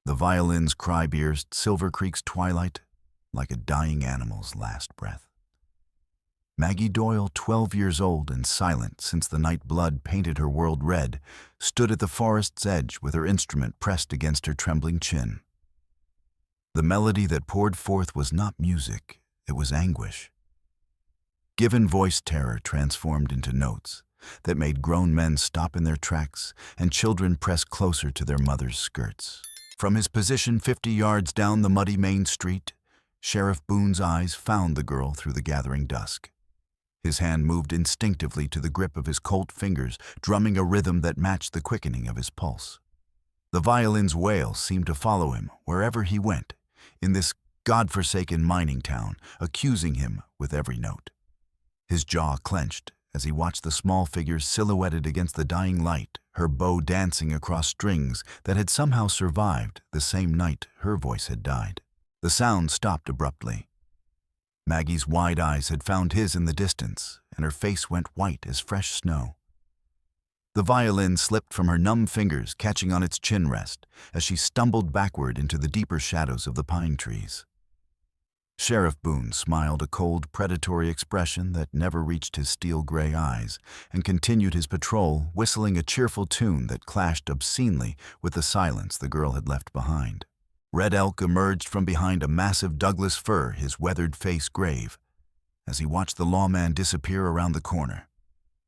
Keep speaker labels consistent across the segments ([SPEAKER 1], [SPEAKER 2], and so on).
[SPEAKER 1] The violins cry-pierced Silver Creek's twilight like a dying animal's last breath. Maggie Doyle, 12 years old and silent since the night blood painted her world red, stood at the forest's edge with her instrument pressed against her trembling chin. The melody that poured forth was not music, it was anguish. Given voice terror transformed into notes that made grown men stop in their tracks and children press closer to their mothers' skirts. From his position 50 yards down the muddy main street, Sheriff Boone's eyes found the girl through the gathering dusk. His hand moved instinctively to the grip of his Colt fingers, drumming a rhythm that matched the quickening of his pulse. The violin's wail seemed to follow him wherever he went, in this godforsaken mining town, accusing him with every note. His jaw clenched as he watched the small figure silhouetted against the dying light, her bow dancing across strings that had somehow survived the same night her voice had died. The sound stopped abruptly. Maggie's wide eyes had found his in the distance, and her face went white as fresh snow. The violin slipped from her numb fingers, catching on its chin rest, as she stumbled backward into the deeper shadows of the pine trees. Sheriff Boone smiled a cold, predatory expression that never reached his steel-gray eyes, and continued his patrol, whistling a cheerful tune that clashed obscenely with the silence the girl had left behind. Red Elk emerged from behind a massive Douglas fir, his weathered face grave, as he watched the lawman disappear around the corner.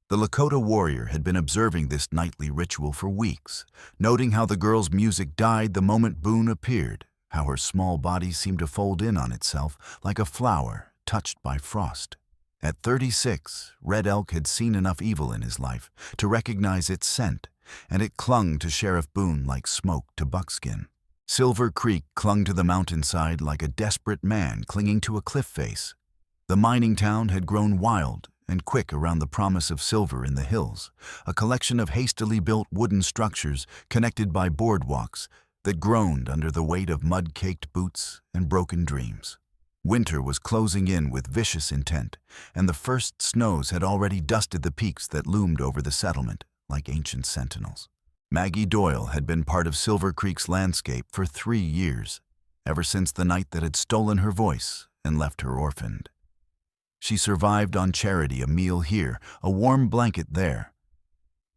[SPEAKER 1] The Lakota warrior had been observing this nightly ritual for weeks, noting how the girl's music died the moment Boone appeared, how her small body seemed to fold in on itself like a flower touched by frost. At 36, Red Elk had seen enough evil in his life to recognize its scent, and it clung to Sheriff Boone like smoke to buckskin. Silver Creek clung to the mountainside like a desperate man clinging to a cliff face. The mining town had grown wild and quick around the promise of silver in the hills, a collection of hastily built wooden structures connected by boardwalks that groaned under the weight of mud-caked boots and broken dreams. Winter was closing in with vicious intent, and the first snows had already dusted the peaks that loomed over the settlement like ancient sentinels. Maggie Doyle had been part of Silver Creek's landscape for 3 years, ever since the night that had stolen her voice and left her orphaned. She survived on charity, a meal here, a warm blanket there.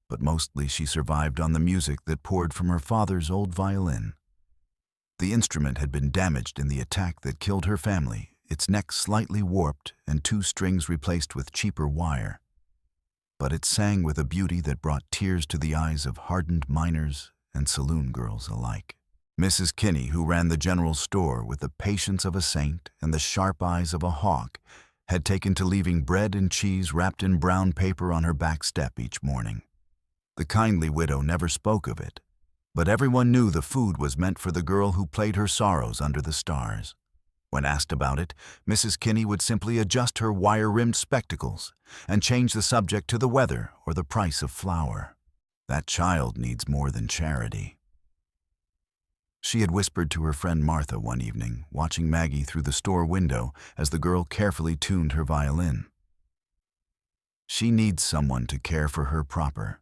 [SPEAKER 1] But mostly she survived on the music that poured from her father's old violin. The instrument had been damaged in the attack that killed her family, its neck slightly warped and 2 strings replaced with cheaper wire. But it sang with a beauty that brought tears to the eyes of hardened miners and saloon girls alike. Mrs. Kinney, who ran the general store with the patience of a saint and the sharp eyes of a hawk, had taken to leaving bread and cheese wrapped in brown paper on her back step each morning. The kindly widow never spoke of it, but everyone knew the food was meant for the girl who played her sorrows under the stars. When asked about it, Mrs. Kinney would simply adjust her wire-rimmed spectacles and change the subject to the weather or the price of flour. That child needs more than charity. She had whispered to her friend Martha one evening, watching Maggie through the store window as the girl carefully tuned her violin. She needs someone to care for her proper.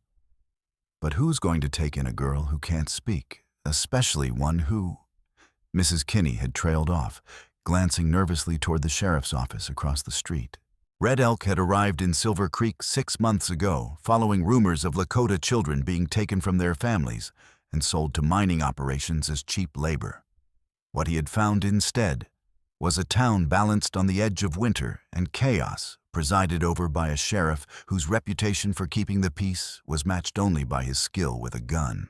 [SPEAKER 1] But who's going to take in a girl who can't speak, especially one who... Mrs. Kinney had trailed off, glancing nervously toward the sheriff's office across the street. Red Elk had arrived in Silver Creek 6 months ago, following rumors of Lakota children being taken from their families and sold to mining operations as cheap labor. What he had found instead was a town balanced on the edge of winter and chaos, presided over by a sheriff whose reputation for keeping the peace was matched only by his skill with a gun.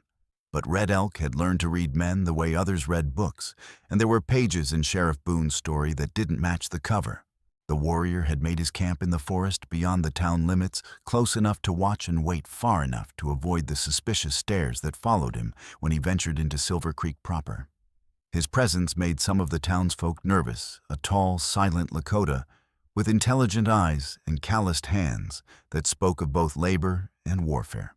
[SPEAKER 1] But Red Elk had learned to read men the way others read books, and there were pages in Sheriff Boone's story that didn't match the cover. The warrior had made his camp in the forest beyond the town limits, close enough to watch and wait far enough to avoid the suspicious stares that followed him when he ventured into Silver Creek proper. His presence made some of the townsfolk nervous, a tall, silent Lakota with intelligent eyes and calloused hands that spoke of both labor and warfare.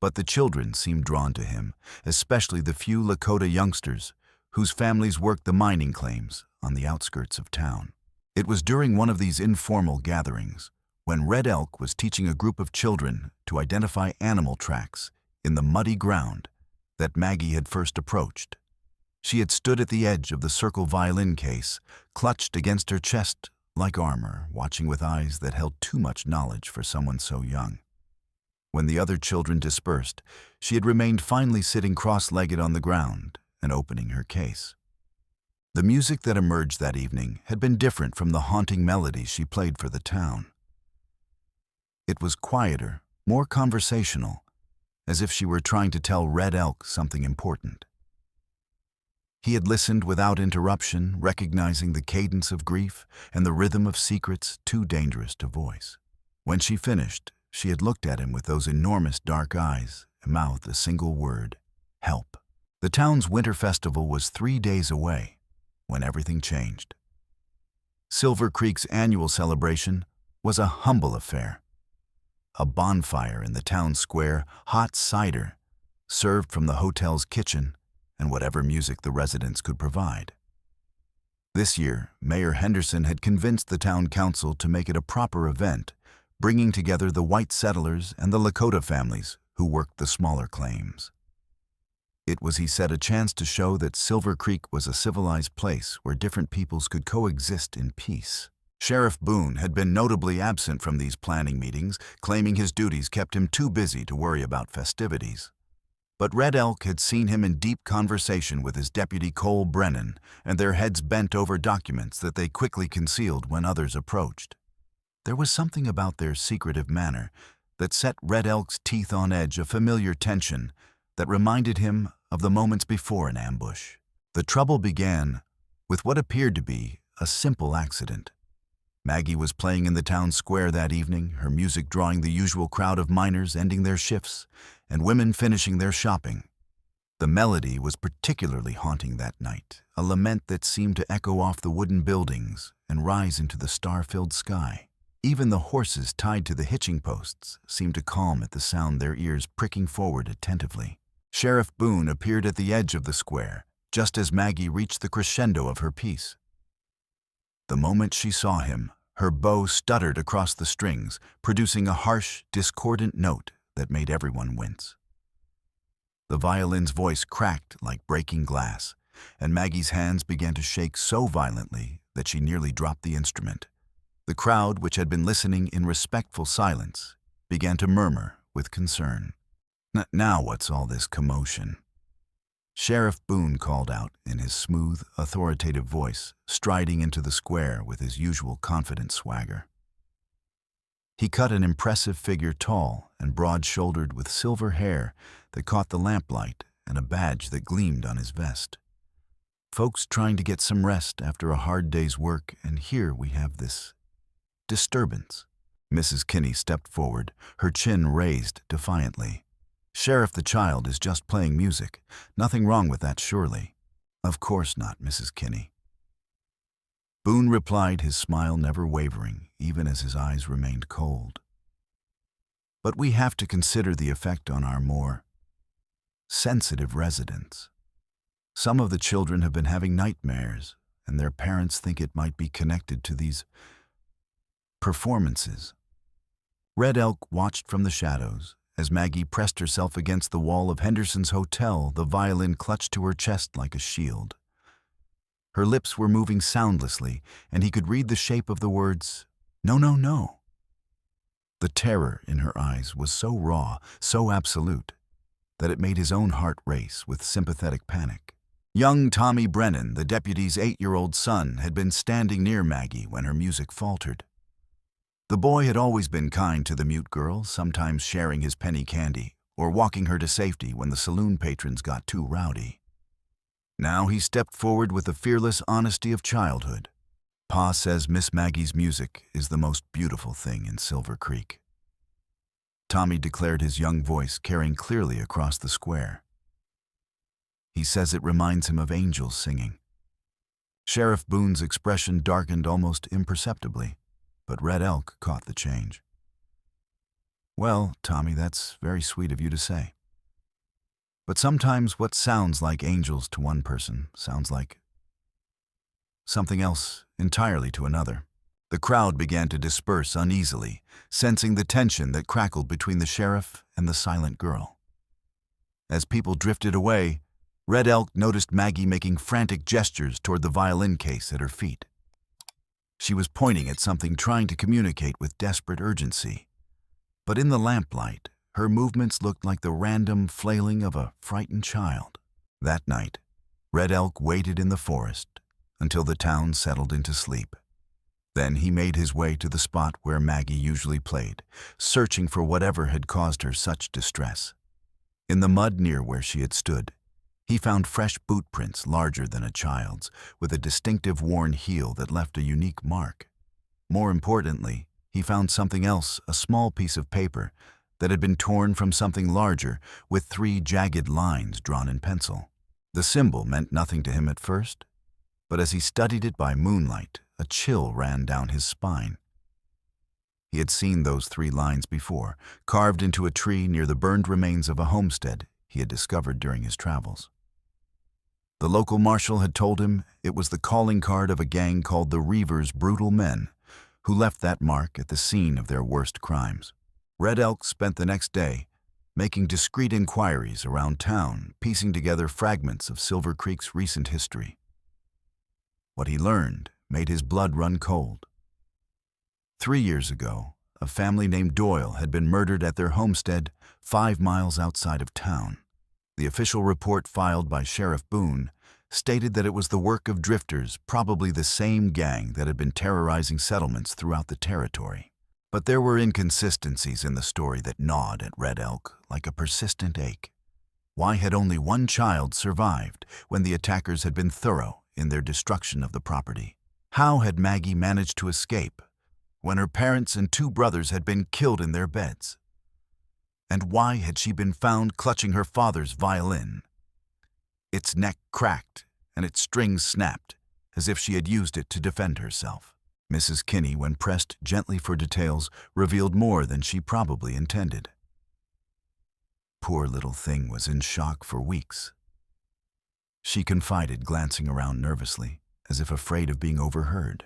[SPEAKER 1] But the children seemed drawn to him, especially the few Lakota youngsters whose families worked the mining claims on the outskirts of town. It was during one of these informal gatherings, when Red Elk was teaching a group of children to identify animal tracks in the muddy ground, that Maggie had first approached. She had stood at the edge of the circle violin case, clutched against her chest like armor, watching with eyes that held too much knowledge for someone so young. When the other children dispersed, she had remained finally sitting cross-legged on the ground and opening her case. The music that emerged that evening had been different from the haunting melodies she played for the town. It was quieter, more conversational, as if she were trying to tell Red Elk something important. He had listened without interruption, recognizing the cadence of grief and the rhythm of secrets too dangerous to voice. When she finished, she had looked at him with those enormous dark eyes and mouthed a single word: help. The town's winter festival was 3 days away when everything changed. Silver Creek's annual celebration was a humble affair. A bonfire in the town square, hot cider served from the hotel's kitchen, and whatever music the residents could provide. This year, Mayor Henderson had convinced the town council to make it a proper event, bringing together the white settlers and the Lakota families who worked the smaller claims. It was, he said, a chance to show that Silver Creek was a civilized place where different peoples could coexist in peace. Sheriff Boone had been notably absent from these planning meetings, claiming his duties kept him too busy to worry about festivities. But Red Elk had seen him in deep conversation with his deputy Cole Brennan, and their heads bent over documents that they quickly concealed when others approached. There was something about their secretive manner that set Red Elk's teeth on edge, a familiar tension that reminded him of the moments before an ambush. The trouble began with what appeared to be a simple accident. Maggie was playing in the town square that evening, her music drawing the usual crowd of miners ending their shifts and women finishing their shopping. The melody was particularly haunting that night, a lament that seemed to echo off the wooden buildings and rise into the star-filled sky. Even the horses tied to the hitching posts seemed to calm at the sound, their ears pricking forward attentively. Sheriff Boone appeared at the edge of the square, just as Maggie reached the crescendo of her piece. The moment she saw him, her bow stuttered across the strings, producing a harsh, discordant note that made everyone wince. The violin's voice cracked like breaking glass, and Maggie's hands began to shake so violently that she nearly dropped the instrument. The crowd, which had been listening in respectful silence, began to murmur with concern. Now what's all this commotion?" Sheriff Boone called out in his smooth, authoritative voice, striding into the square with his usual confident swagger. He cut an impressive figure, tall and broad-shouldered, with silver hair that caught the lamplight and a badge that gleamed on his vest. "Folks trying to get some rest after a hard day's work, and here we have this disturbance." Mrs. Kinney stepped forward, her chin raised defiantly. "Sheriff, the child is just playing music. Nothing wrong with that, surely." "Of course not, Mrs. Kinney." Boone replied, his smile never wavering, even as his eyes remained cold. "But we have to consider the effect on our more sensitive residents. Some of the children have been having nightmares, and their parents think it might be connected to these performances." Red Elk watched from the shadows. As Maggie pressed herself against the wall of Henderson's hotel, the violin clutched to her chest like a shield. Her lips were moving soundlessly, and he could read the shape of the words, "No, no, no." The terror in her eyes was so raw, so absolute, that it made his own heart race with sympathetic panic. Young Tommy Brennan, the deputy's 8-year-old son, had been standing near Maggie when her music faltered. The boy had always been kind to the mute girl, sometimes sharing his penny candy or walking her to safety when the saloon patrons got too rowdy. Now he stepped forward with the fearless honesty of childhood. "Pa says Miss Maggie's music is the most beautiful thing in Silver Creek." Tommy declared, his young voice carrying clearly across the square. "He says it reminds him of angels singing." Sheriff Boone's expression darkened almost imperceptibly, but Red Elk caught the change. "Well, Tommy, that's very sweet of you to say. But sometimes what sounds like angels to one person sounds like something else entirely to another." The crowd began to disperse uneasily, sensing the tension that crackled between the sheriff and the silent girl. As people drifted away, Red Elk noticed Maggie making frantic gestures toward the violin case at her feet. She was pointing at something, trying to communicate with desperate urgency. But in the lamplight, her movements looked like the random flailing of a frightened child. That night, Red Elk waited in the forest until the town settled into sleep. Then he made his way to the spot where Maggie usually played, searching for whatever had caused her such distress. In the mud near where she had stood, he found fresh boot prints larger than a child's, with a distinctive worn heel that left a unique mark. More importantly, he found something else, a small piece of paper that had been torn from something larger, with 3 jagged lines drawn in pencil. The symbol meant nothing to him at first, but as he studied it by moonlight, a chill ran down his spine. He had seen those 3 lines before, carved into a tree near the burned remains of a homestead he had discovered during his travels. The local marshal had told him it was the calling card of a gang called the Reaver's Brutal Men, who left that mark at the scene of their worst crimes. Red Elk spent the next day making discreet inquiries around town, piecing together fragments of Silver Creek's recent history. What he learned made his blood run cold. 3 years ago, a family named Doyle had been murdered at their homestead 5 miles outside of town. The official report filed by Sheriff Boone stated that it was the work of drifters, probably the same gang that had been terrorizing settlements throughout the territory. But there were inconsistencies in the story that gnawed at Red Elk like a persistent ache. Why had only 1 child survived when the attackers had been thorough in their destruction of the property? How had Maggie managed to escape when her parents and 2 brothers had been killed in their beds? And why had she been found clutching her father's violin? Its neck cracked and its strings snapped, as if she had used it to defend herself. Mrs. Kinney, when pressed gently for details, revealed more than she probably intended. Poor little thing was in shock for weeks. She confided, glancing around nervously, as if afraid of being overheard.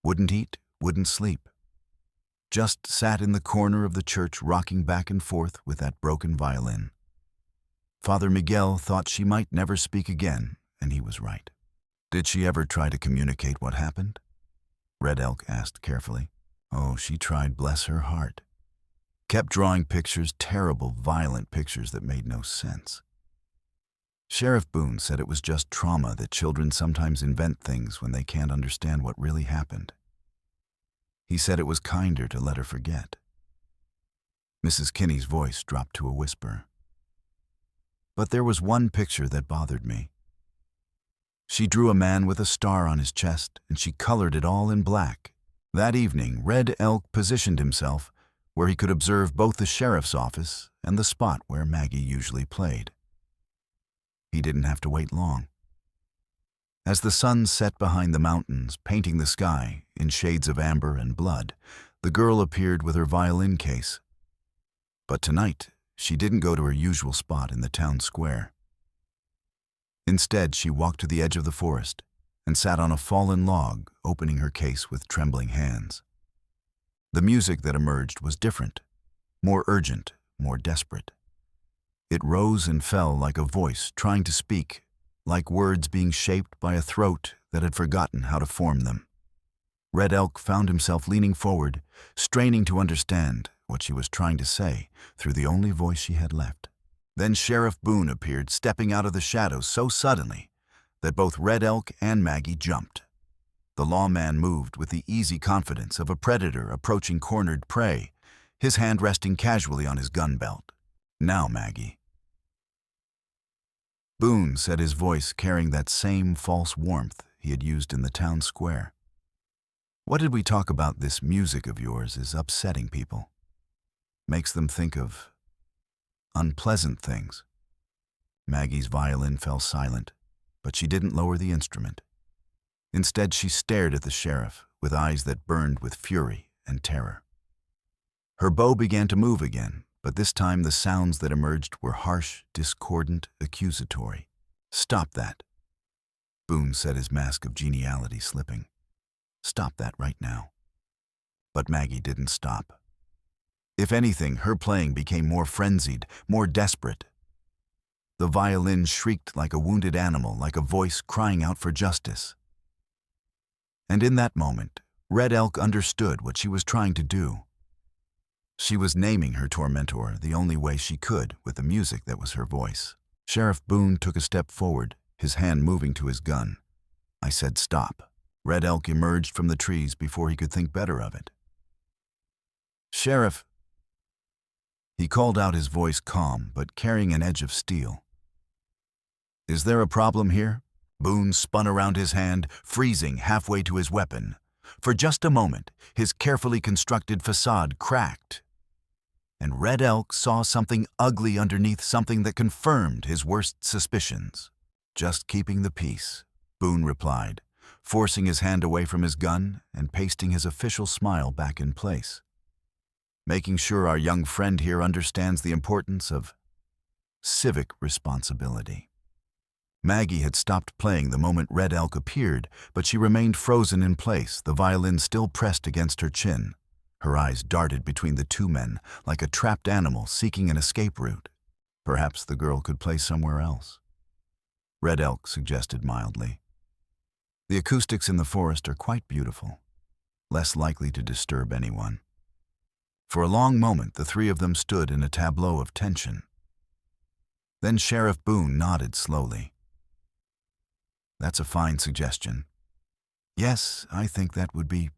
[SPEAKER 1] Wouldn't eat, wouldn't sleep. Just sat in the corner of the church rocking back and forth with that broken violin. Father Miguel thought she might never speak again, and he was right. Did she ever try to communicate what happened? Red Elk asked carefully. Oh, she tried, bless her heart. Kept drawing pictures, terrible, violent pictures that made no sense. Sheriff Boone said it was just trauma, that children sometimes invent things when they can't understand what really happened. He said it was kinder to let her forget. Mrs. Kinney's voice dropped to a whisper. But there was one picture that bothered me. She drew a man with a star on his chest, and she colored it all in black. That evening, Red Elk positioned himself where he could observe both the sheriff's office and the spot where Maggie usually played. He didn't have to wait long. As the sun set behind the mountains, painting the sky in shades of amber and blood, the girl appeared with her violin case. But tonight, she didn't go to her usual spot in the town square. Instead, she walked to the edge of the forest and sat on a fallen log, opening her case with trembling hands. The music that emerged was different, more urgent, more desperate. It rose and fell like a voice trying to speak, like words being shaped by a throat that had forgotten how to form them. Red Elk found himself leaning forward, straining to understand what she was trying to say through the only voice she had left. Then Sheriff Boone appeared, stepping out of the shadows so suddenly that both Red Elk and Maggie jumped. The lawman moved with the easy confidence of a predator approaching cornered prey, his hand resting casually on his gun belt. Now, Maggie. Boone said, his voice carrying that same false warmth he had used in the town square. What did we talk about? This music of yours is upsetting people. Makes them think of unpleasant things. Maggie's violin fell silent, but she didn't lower the instrument. Instead, she stared at the sheriff with eyes that burned with fury and terror. Her bow began to move again, but this time the sounds that emerged were harsh, discordant, accusatory. Stop that, Boone said, his mask of geniality slipping. Stop that right now. But Maggie didn't stop. If anything, her playing became more frenzied, more desperate. The violin shrieked like a wounded animal, like a voice crying out for justice. And in that moment, Red Elk understood what she was trying to do. She was naming her tormentor the only way she could with the music that was her voice. Sheriff Boone took a step forward, his hand moving to his gun. I said, "Stop." Red Elk emerged from the trees before he could think better of it. "Sheriff," he called out, his voice calm but carrying an edge of steel. "Is there a problem here?" Boone spun around his hand, freezing halfway to his weapon. For just a moment, his carefully constructed facade cracked, and Red Elk saw something ugly underneath, something that confirmed his worst suspicions. "Just keeping the peace," Boone replied, forcing his hand away from his gun and pasting his official smile back in place. "Making sure our young friend here understands the importance of civic responsibility." Maggie had stopped playing the moment Red Elk appeared, but she remained frozen in place, the violin still pressed against her chin. Her eyes darted between the two men, like a trapped animal seeking an escape route. Perhaps the girl could play somewhere else. Red Elk suggested mildly. "The acoustics in the forest are quite beautiful, less likely to disturb anyone." For a long moment, the three of them stood in a tableau of tension. Then Sheriff Boone nodded slowly. "That's a fine suggestion. Yes, I think that would be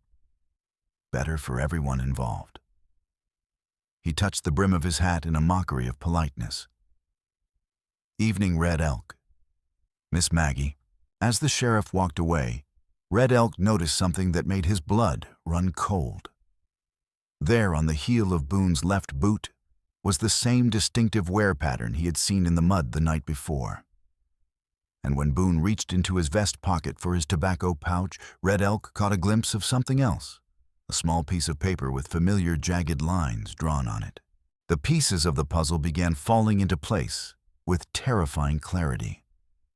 [SPEAKER 1] better for everyone involved." He touched the brim of his hat in a mockery of politeness. "Evening, Red Elk." "Miss Maggie." As the sheriff walked away, Red Elk noticed something that made his blood run cold. There, on the heel of Boone's left boot, was the same distinctive wear pattern he had seen in the mud the night before. And when Boone reached into his vest pocket for his tobacco pouch, Red Elk caught a glimpse of something else, a small piece of paper with familiar jagged lines drawn on it. The pieces of the puzzle began falling into place with terrifying clarity.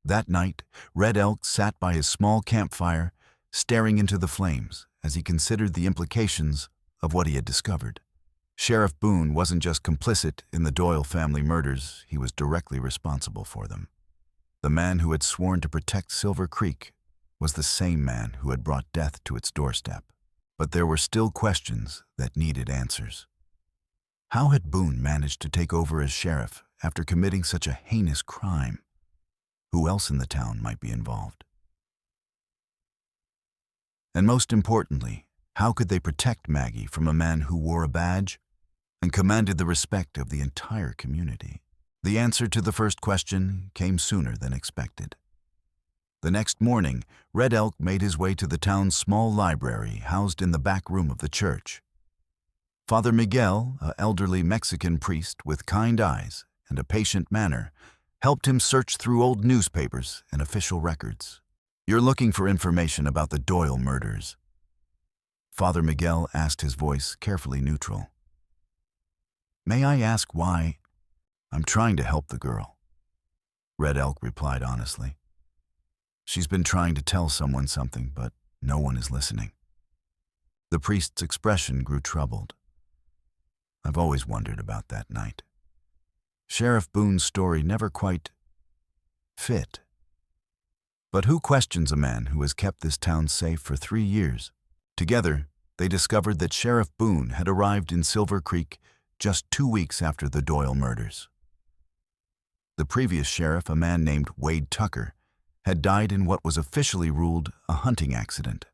[SPEAKER 1] That night, Red Elk sat by his small campfire, staring into the flames as he considered the implications of what he had discovered. Sheriff Boone wasn't just complicit in the Doyle family murders, he was directly responsible for them. The man who had sworn to protect Silver Creek was the same man who had brought death to its doorstep. But there were still questions that needed answers. How had Boone managed to take over as sheriff after committing such a heinous crime? Who else in the town might be involved? And most importantly, how could they protect Maggie from a man who wore a badge and commanded the respect of the entire community? The answer to the first question came sooner than expected. The next morning, Red Elk made his way to the town's small library housed in the back room of the church. Father Miguel, an elderly Mexican priest with kind eyes and a patient manner, helped him search through old newspapers and official records. "You're looking for information about the Doyle murders?" Father Miguel asked, his voice carefully neutral. "May I ask why?" "I'm trying to help the girl," Red Elk replied honestly. "She's been trying to tell someone something, but no one is listening." The priest's expression grew troubled. "I've always wondered about that night. Sheriff Boone's story never quite fit. But who questions a man who has kept this town safe for 3 years? Together, they discovered that Sheriff Boone had arrived in Silver Creek just 2 weeks after the Doyle murders. The previous sheriff, a man named Wade Tucker, had died in what was officially ruled a hunting accident.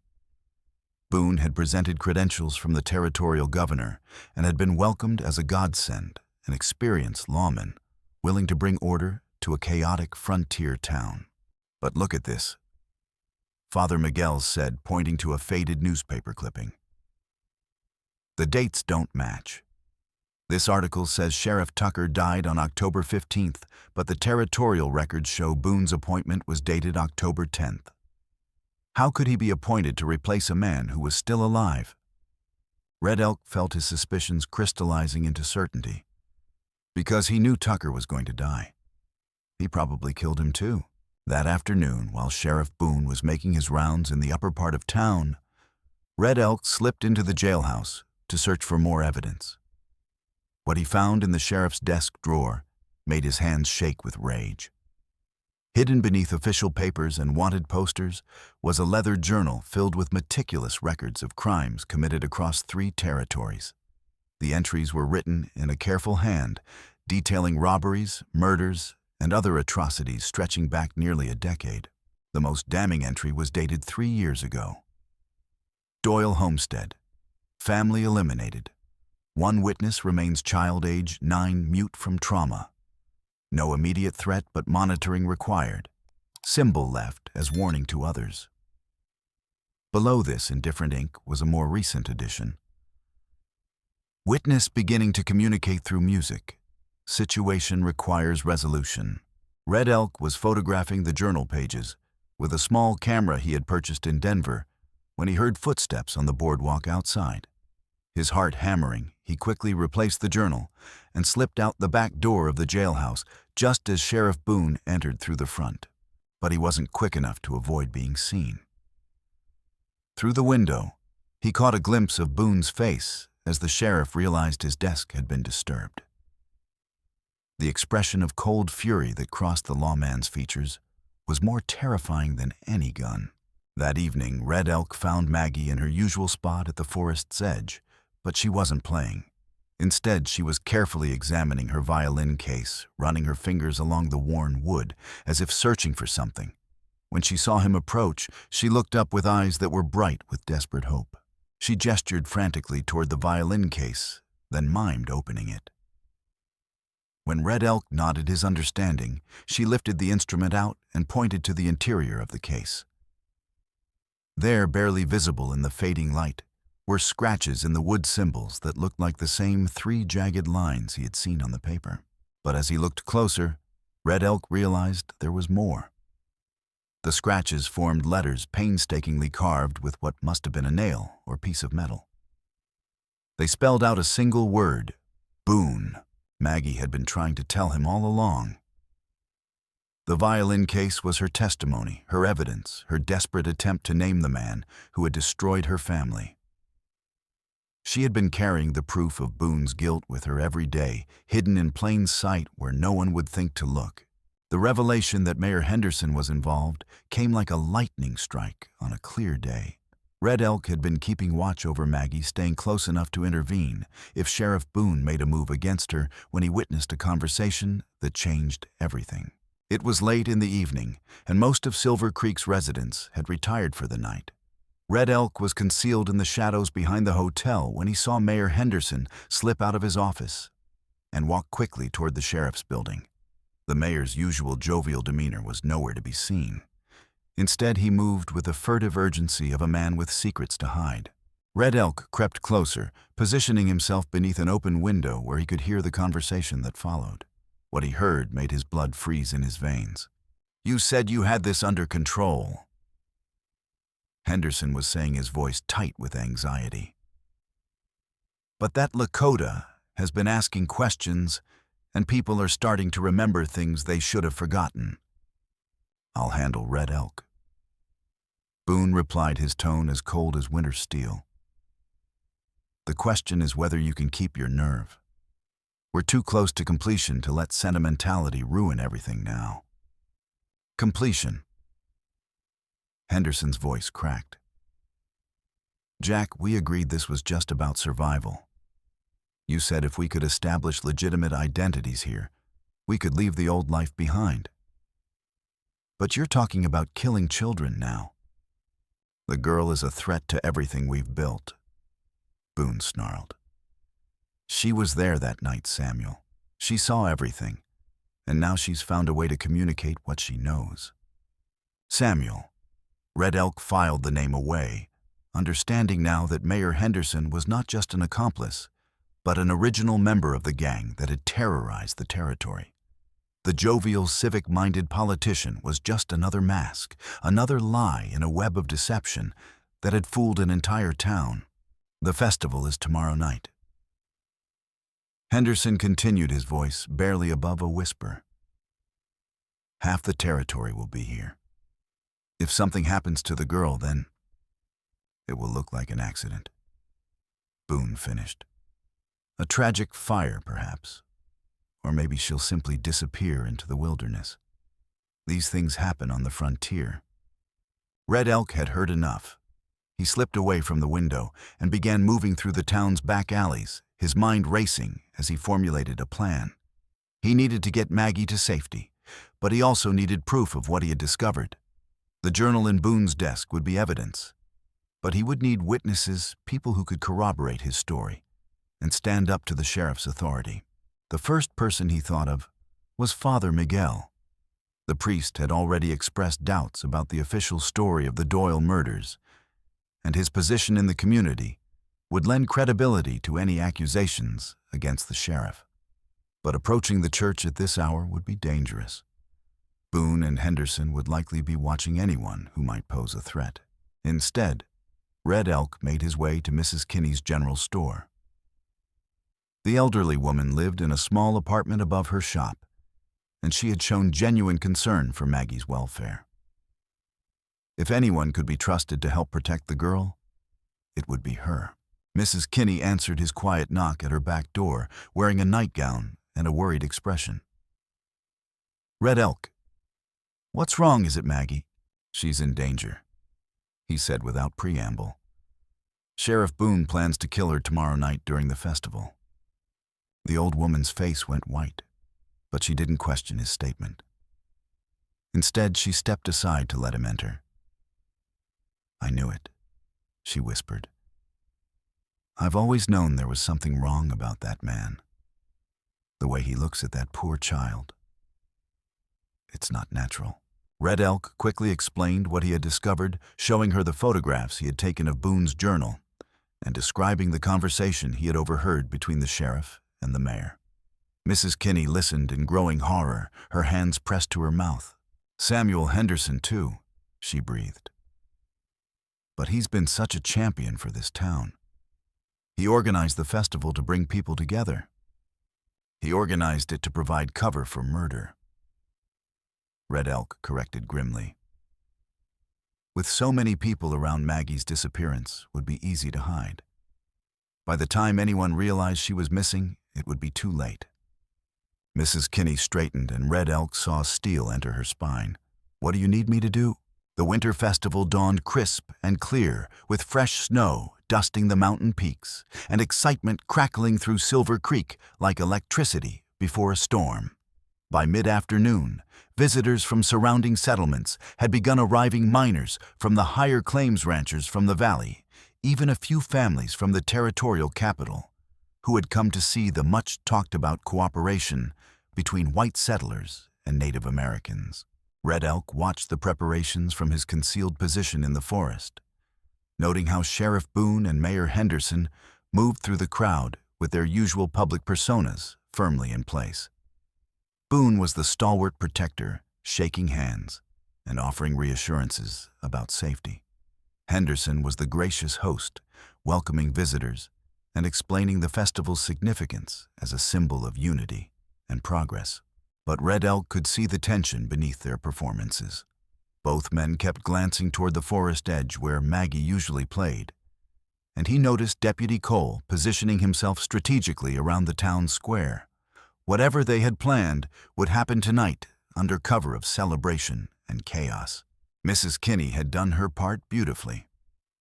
[SPEAKER 1] Boone had presented credentials from the territorial governor and had been welcomed as a godsend, an experienced lawman, willing to bring order to a chaotic frontier town. "But look at this," Father Miguel said, pointing to a faded newspaper clipping. "The dates don't match. This article says Sheriff Tucker died on October 15th, but the territorial records show Boone's appointment was dated October 10th. How could he be appointed to replace a man who was still alive?" Red Elk felt his suspicions crystallizing into certainty. Because he knew Tucker was going to die. He probably killed him too. That afternoon, while Sheriff Boone was making his rounds in the upper part of town, Red Elk slipped into the jailhouse to search for more evidence. What he found in the sheriff's desk drawer made his hands shake with rage. Hidden beneath official papers and wanted posters was a leather journal filled with meticulous records of crimes committed across 3 territories. The entries were written in a careful hand, detailing robberies, murders, and other atrocities stretching back nearly a decade. The most damning entry was dated 3 years ago. Doyle Homestead. Family eliminated. 1 witness remains child age 9, mute from trauma. No immediate threat but monitoring required. Symbol left as warning to others. Below this, in different ink, was a more recent edition. Witness beginning to communicate through music. Situation requires resolution. Red Elk was photographing the journal pages with a small camera he had purchased in Denver when he heard footsteps on the boardwalk outside. His heart hammering, he quickly replaced the journal and slipped out the back door of the jailhouse just as Sheriff Boone entered through the front. But he wasn't quick enough to avoid being seen. Through the window, he caught a glimpse of Boone's face as the sheriff realized his desk had been disturbed. The expression of cold fury that crossed the lawman's features was more terrifying than any gun. That evening, Red Elk found Maggie in her usual spot at the forest's edge, but she wasn't playing. Instead, she was carefully examining her violin case, running her fingers along the worn wood, as if searching for something. When she saw him approach, she looked up with eyes that were bright with desperate hope. She gestured frantically toward the violin case, then mimed opening it. When Red Elk nodded his understanding, she lifted the instrument out and pointed to the interior of the case. There, barely visible in the fading light, were scratches in the wood symbols that looked like the same 3 jagged lines he had seen on the paper. But as he looked closer, Red Elk realized there was more. The scratches formed letters painstakingly carved with what must have been a nail or piece of metal. They spelled out a single word, Boone. Maggie had been trying to tell him all along. The violin case was her testimony, her evidence, her desperate attempt to name the man who had destroyed her family. She had been carrying the proof of Boone's guilt with her every day, hidden in plain sight where no one would think to look. The revelation that Mayor Henderson was involved came like a lightning strike on a clear day. Red Elk had been keeping watch over Maggie, staying close enough to intervene if Sheriff Boone made a move against her when he witnessed a conversation that changed everything. It was late in the evening, and most of Silver Creek's residents had retired for the night. Red Elk was concealed in the shadows behind the hotel when he saw Mayor Henderson slip out of his office and walk quickly toward the sheriff's building. The mayor's usual jovial demeanor was nowhere to be seen. Instead, he moved with the furtive urgency of a man with secrets to hide. Red Elk crept closer, positioning himself beneath an open window where he could hear the conversation that followed. What he heard made his blood freeze in his veins. "You said you had this under control." Henderson was saying, his voice tight with anxiety. "But that Lakota has been asking questions, and people are starting to remember things they should have forgotten. I'll handle Red Elk." Boone replied, his tone as cold as winter steel. "The question is whether you can keep your nerve. We're too close to completion to let sentimentality ruin everything now." "Completion." Henderson's voice cracked. "Jack, we agreed this was just about survival. You said if we could establish legitimate identities here, we could leave the old life behind. But you're talking about killing children now. The girl is a threat to everything we've built." Boone snarled. "She was there that night, Samuel. She saw everything, and now she's found a way to communicate what she knows." "Samuel." Red Elk filed the name away, understanding now that Mayor Henderson was not just an accomplice, but an original member of the gang that had terrorized the territory. The jovial, civic-minded politician was just another mask, another lie in a web of deception that had fooled an entire town. "The festival is tomorrow night." Henderson continued, his voice barely above a whisper. "Half the territory will be here. If something happens to the girl, then it will look like an accident." Boone finished. "A tragic fire, perhaps. Or maybe she'll simply disappear into the wilderness. These things happen on the frontier. Red Elk had heard enough. He slipped away from the window and began moving through the town's back alleys, his mind racing as he formulated a plan. He needed to get Maggie to safety, but he also needed proof of what he had discovered. The journal in Boone's desk would be evidence, but he would need witnesses, people who could corroborate his story and stand up to the sheriff's authority. The first person he thought of was Father Miguel. The priest had already expressed doubts about the official story of the Doyle murders, and his position in the community would lend credibility to any accusations against the sheriff. But approaching the church at this hour would be dangerous. Boone and Henderson would likely be watching anyone who might pose a threat. Instead, Red Elk made his way to Mrs. Kinney's general store. The elderly woman lived in a small apartment above her shop, and she had shown genuine concern for Maggie's welfare. If anyone could be trusted to help protect the girl, it would be her. Mrs. Kinney answered his quiet knock at her back door, wearing a nightgown and a worried expression. "Red Elk. What's wrong, is it, Maggie?" "She's in danger," he said without preamble. "Sheriff Boone plans to kill her tomorrow night during the festival." The old woman's face went white, but she didn't question his statement. Instead, she stepped aside to let him enter. "I knew it," she whispered. "I've always known there was something wrong about that man. The way he looks at that poor child. It's not natural." Red Elk quickly explained what he had discovered, showing her the photographs he had taken of Boone's journal and describing the conversation he had overheard between the sheriff and the mayor. Mrs. Kinney listened in growing horror, her hands pressed to her mouth. "Samuel Henderson, too," she breathed. "But he's been such a champion for this town. He organized the festival to bring people together. He organized it to provide cover for murder." Red Elk corrected grimly. With so many people around, Maggie's disappearance would be easy to hide. By the time anyone realized she was missing, it would be too late. Mrs. Kinney straightened and Red Elk saw steel enter her spine. "What do you need me to do?" The winter festival dawned crisp and clear, with fresh snow dusting the mountain peaks and excitement crackling through Silver Creek like electricity before a storm. By mid-afternoon, visitors from surrounding settlements had begun arriving, miners from the higher claims ranchers from the valley, even a few families from the territorial capital, who had come to see the much-talked-about cooperation between white settlers and Native Americans. Red Elk watched the preparations from his concealed position in the forest, noting how Sheriff Boone and Mayor Henderson moved through the crowd with their usual public personas firmly in place. Boone was the stalwart protector, shaking hands and offering reassurances about safety. Henderson was the gracious host, welcoming visitors and explaining the festival's significance as a symbol of unity and progress. But Red Elk could see the tension beneath their performances. Both men kept glancing toward the forest edge where Maggie usually played, and he noticed Deputy Cole positioning himself strategically around the town square. Whatever they had planned would happen tonight under cover of celebration and chaos. Mrs. Kinney had done her part beautifully.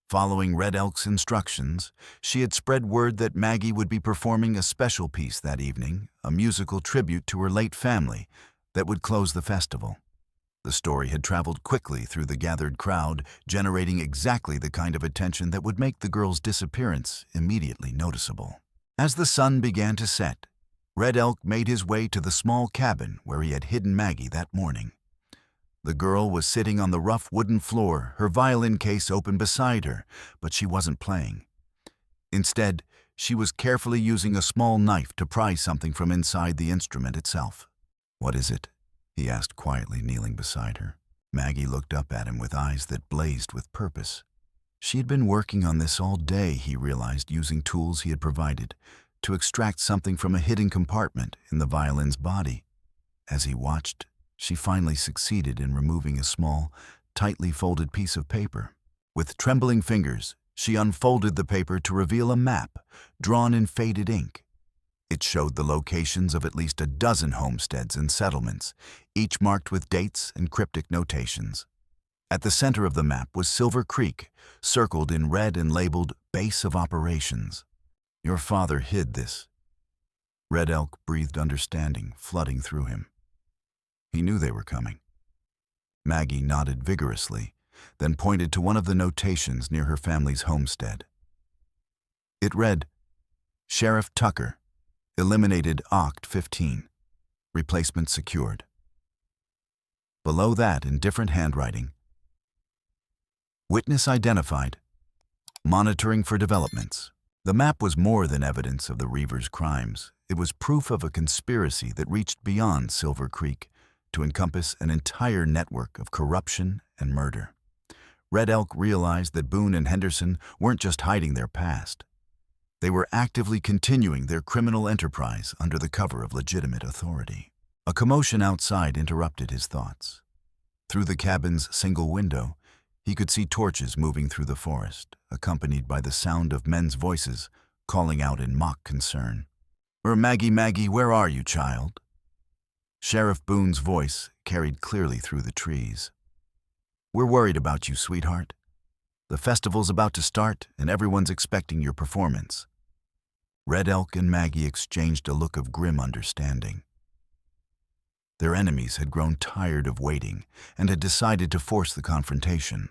[SPEAKER 1] Following Red Elk's instructions, she had spread word that Maggie would be performing a special piece that evening, a musical tribute to her late family that would close the festival. The story had traveled quickly through the gathered crowd, generating exactly the kind of attention that would make the girl's disappearance immediately noticeable. As the sun began to set, Red Elk made his way to the small cabin where he had hidden Maggie that morning. The girl was sitting on the rough wooden floor, her violin case open beside her, but she wasn't playing. Instead, she was carefully using a small knife to pry something from inside the instrument itself. "What is it?" he asked quietly, kneeling beside her. Maggie looked up at him with eyes that blazed with purpose. She had been working on this all day, he realized, using tools he had provided to extract something from a hidden compartment in the violin's body. As he watched, she finally succeeded in removing a small, tightly folded piece of paper. With trembling fingers, she unfolded the paper to reveal a map drawn in faded ink. It showed the locations of at least a dozen homesteads and settlements, each marked with dates and cryptic notations. At the center of the map was Silver Creek, circled in red and labeled Base of Operations. Your father hid this. Red Elk breathed understanding, flooding through him. He knew they were coming. Maggie nodded vigorously, then pointed to one of the notations near her family's homestead. It read, Sheriff Tucker, eliminated Oct 15, replacement secured. Below that, in different handwriting, witness identified, monitoring for developments. The map was more than evidence of the Reavers' crimes. It was proof of a conspiracy that reached beyond Silver Creek to encompass an entire network of corruption and murder. Red Elk realized that Boone and Henderson weren't just hiding their past. They were actively continuing their criminal enterprise under the cover of legitimate authority. A commotion outside interrupted his thoughts. Through the cabin's single window, he could see torches moving through the forest, accompanied by the sound of men's voices calling out in mock concern. Maggie, Maggie, where are you, child?" Sheriff Boone's voice carried clearly through the trees. "We're worried about you, sweetheart. The festival's about to start, and everyone's expecting your performance." Red Elk and Maggie exchanged a look of grim understanding. Their enemies had grown tired of waiting and had decided to force the confrontation.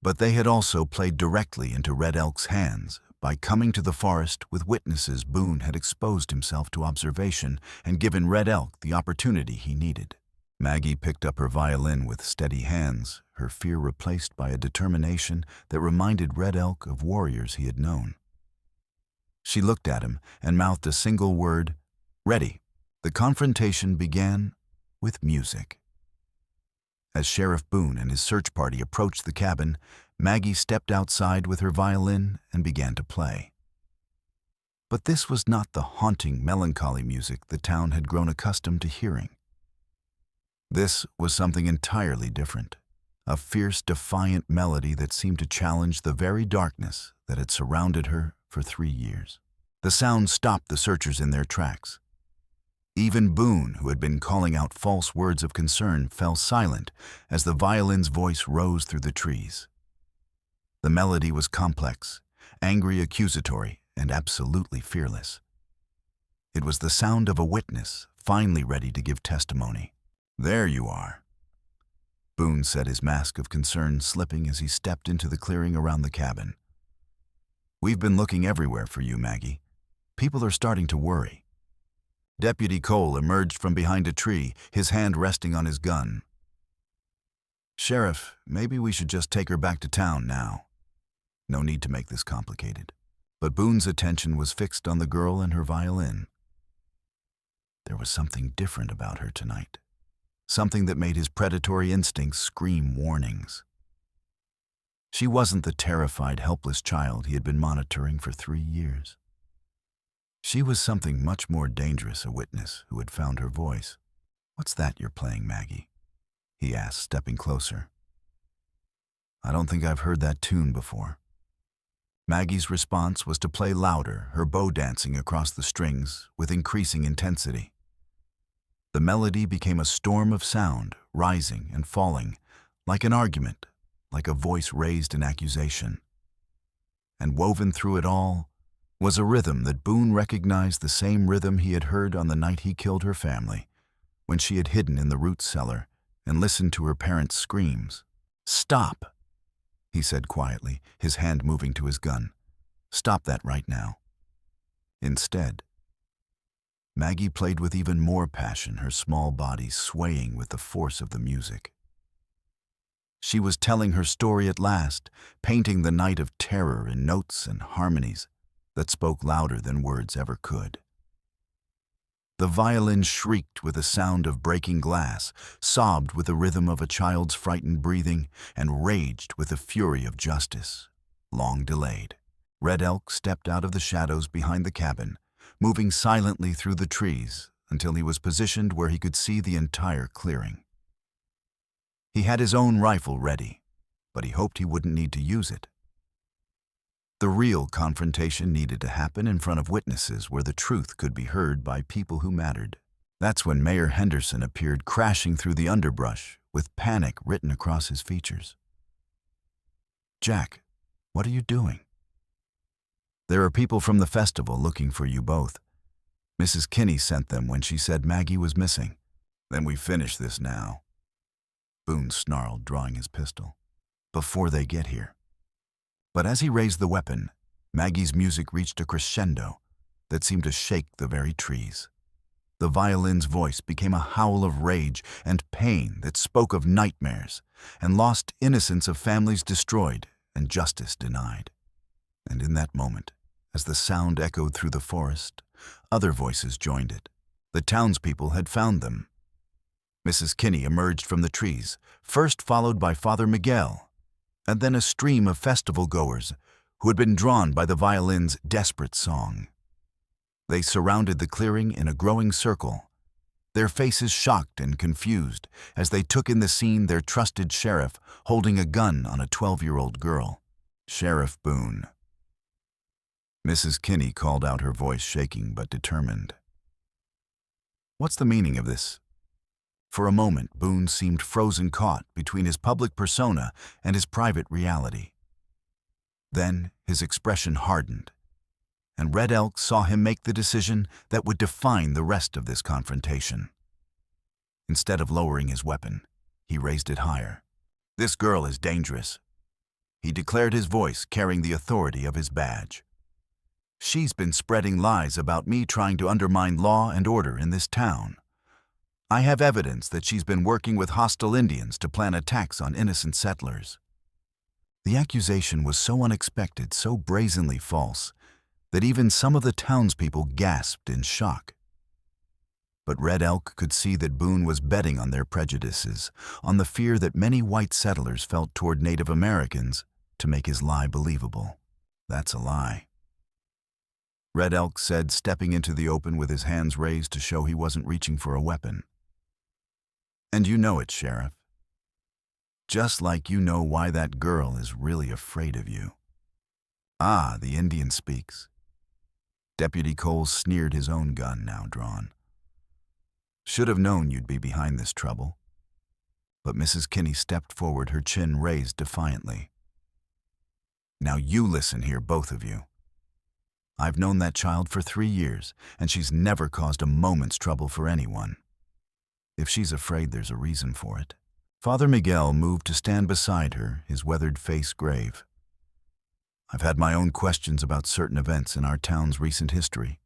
[SPEAKER 1] But they had also played directly into Red Elk's hands by coming to the forest with witnesses. Boone had exposed himself to observation and given Red Elk the opportunity he needed. Maggie picked up her violin with steady hands, her fear replaced by a determination that reminded Red Elk of warriors he had known. She looked at him and mouthed a single word, "Ready." The confrontation began with music. As Sheriff Boone and his search party approached the cabin, Maggie stepped outside with her violin and began to play. But this was not the haunting, melancholy music the town had grown accustomed to hearing. This was something entirely different, a fierce, defiant melody that seemed to challenge the very darkness that had surrounded her for 3 years. The sound stopped the searchers in their tracks. Even Boone, who had been calling out false words of concern, fell silent as the violin's voice rose through the trees. The melody was complex, angry, accusatory, and absolutely fearless. It was the sound of a witness, finally ready to give testimony. "There you are," Boone said, his mask of concern slipping as he stepped into the clearing around the cabin. "We've been looking everywhere for you, Maggie. People are starting to worry." Deputy Cole emerged from behind a tree, his hand resting on his gun. "Sheriff, maybe we should just take her back to town now. No need to make this complicated." But Boone's attention was fixed on the girl and her violin. There was something different about her tonight, something that made his predatory instincts scream warnings. She wasn't the terrified, helpless child he had been monitoring for 3 years. She was something much more dangerous, a witness who had found her voice. "What's that you're playing, Maggie?" he asked, stepping closer. "I don't think I've heard that tune before." Maggie's response was to play louder, her bow dancing across the strings with increasing intensity. The melody became a storm of sound, rising and falling, like an argument, like a voice raised in accusation. And woven through it all was a rhythm that Boone recognized, the same rhythm he had heard on the night he killed her family, when she had hidden in the root cellar and listened to her parents' screams. "Stop," he said quietly, his hand moving to his gun. "Stop that right now." Instead, Maggie played with even more passion, her small body swaying with the force of the music. She was telling her story at last, painting the night of terror in notes and harmonies that spoke louder than words ever could. The violin shrieked with the sound of breaking glass, sobbed with the rhythm of a child's frightened breathing, and raged with the fury of justice, long delayed. Red Elk stepped out of the shadows behind the cabin, moving silently through the trees until he was positioned where he could see the entire clearing. He had his own rifle ready, but he hoped he wouldn't need to use it. The real confrontation needed to happen in front of witnesses where the truth could be heard by people who mattered. That's when Mayor Henderson appeared crashing through the underbrush with panic written across his features. "Jack, what are you doing?" "There are people from the festival looking for you both. Mrs. Kinney sent them when she said Maggie was missing." "Then we finish this now," Boone snarled, drawing his pistol. "Before they get here." But as he raised the weapon, Maggie's music reached a crescendo that seemed to shake the very trees. The violin's voice became a howl of rage and pain that spoke of nightmares and lost innocence of families destroyed and justice denied. And in that moment, as the sound echoed through the forest, other voices joined it. The townspeople had found them. Mrs. Kinney emerged from the trees, first followed by Father Miguel, and then a stream of festival-goers who had been drawn by the violin's desperate song. They surrounded the clearing in a growing circle, their faces shocked and confused as they took in the scene their trusted sheriff holding a gun on a 12-year-old girl. "Sheriff Boone." Mrs. Kinney called out, her voice shaking but determined. "What's the meaning of this?" For a moment, Boone seemed frozen, caught between his public persona and his private reality. Then his expression hardened, and Red Elk saw him make the decision that would define the rest of this confrontation. Instead of lowering his weapon, he raised it higher. "This girl is dangerous," he declared, his voice carrying the authority of his badge. "She's been spreading lies about me, trying to undermine law and order in this town. I have evidence that she's been working with hostile Indians to plan attacks on innocent settlers." The accusation was so unexpected, so brazenly false, that even some of the townspeople gasped in shock. But Red Elk could see that Boone was betting on their prejudices, on the fear that many white settlers felt toward Native Americans, to make his lie believable. "That's a lie," Red Elk said, stepping into the open with his hands raised to show he wasn't reaching for a weapon. "And you know it, Sheriff. Just like you know why that girl is really afraid of you." "Ah, the Indian speaks." Deputy Cole sneered, his own gun now drawn. "Should have known you'd be behind this trouble." But Mrs. Kinney stepped forward, her chin raised defiantly. "Now you listen here, both of you. I've known that child for 3 years, and she's never caused a moment's trouble for anyone. If she's afraid, there's a reason for it." Father Miguel moved to stand beside her, his weathered face grave. "I've had my own questions about certain events in our town's recent history.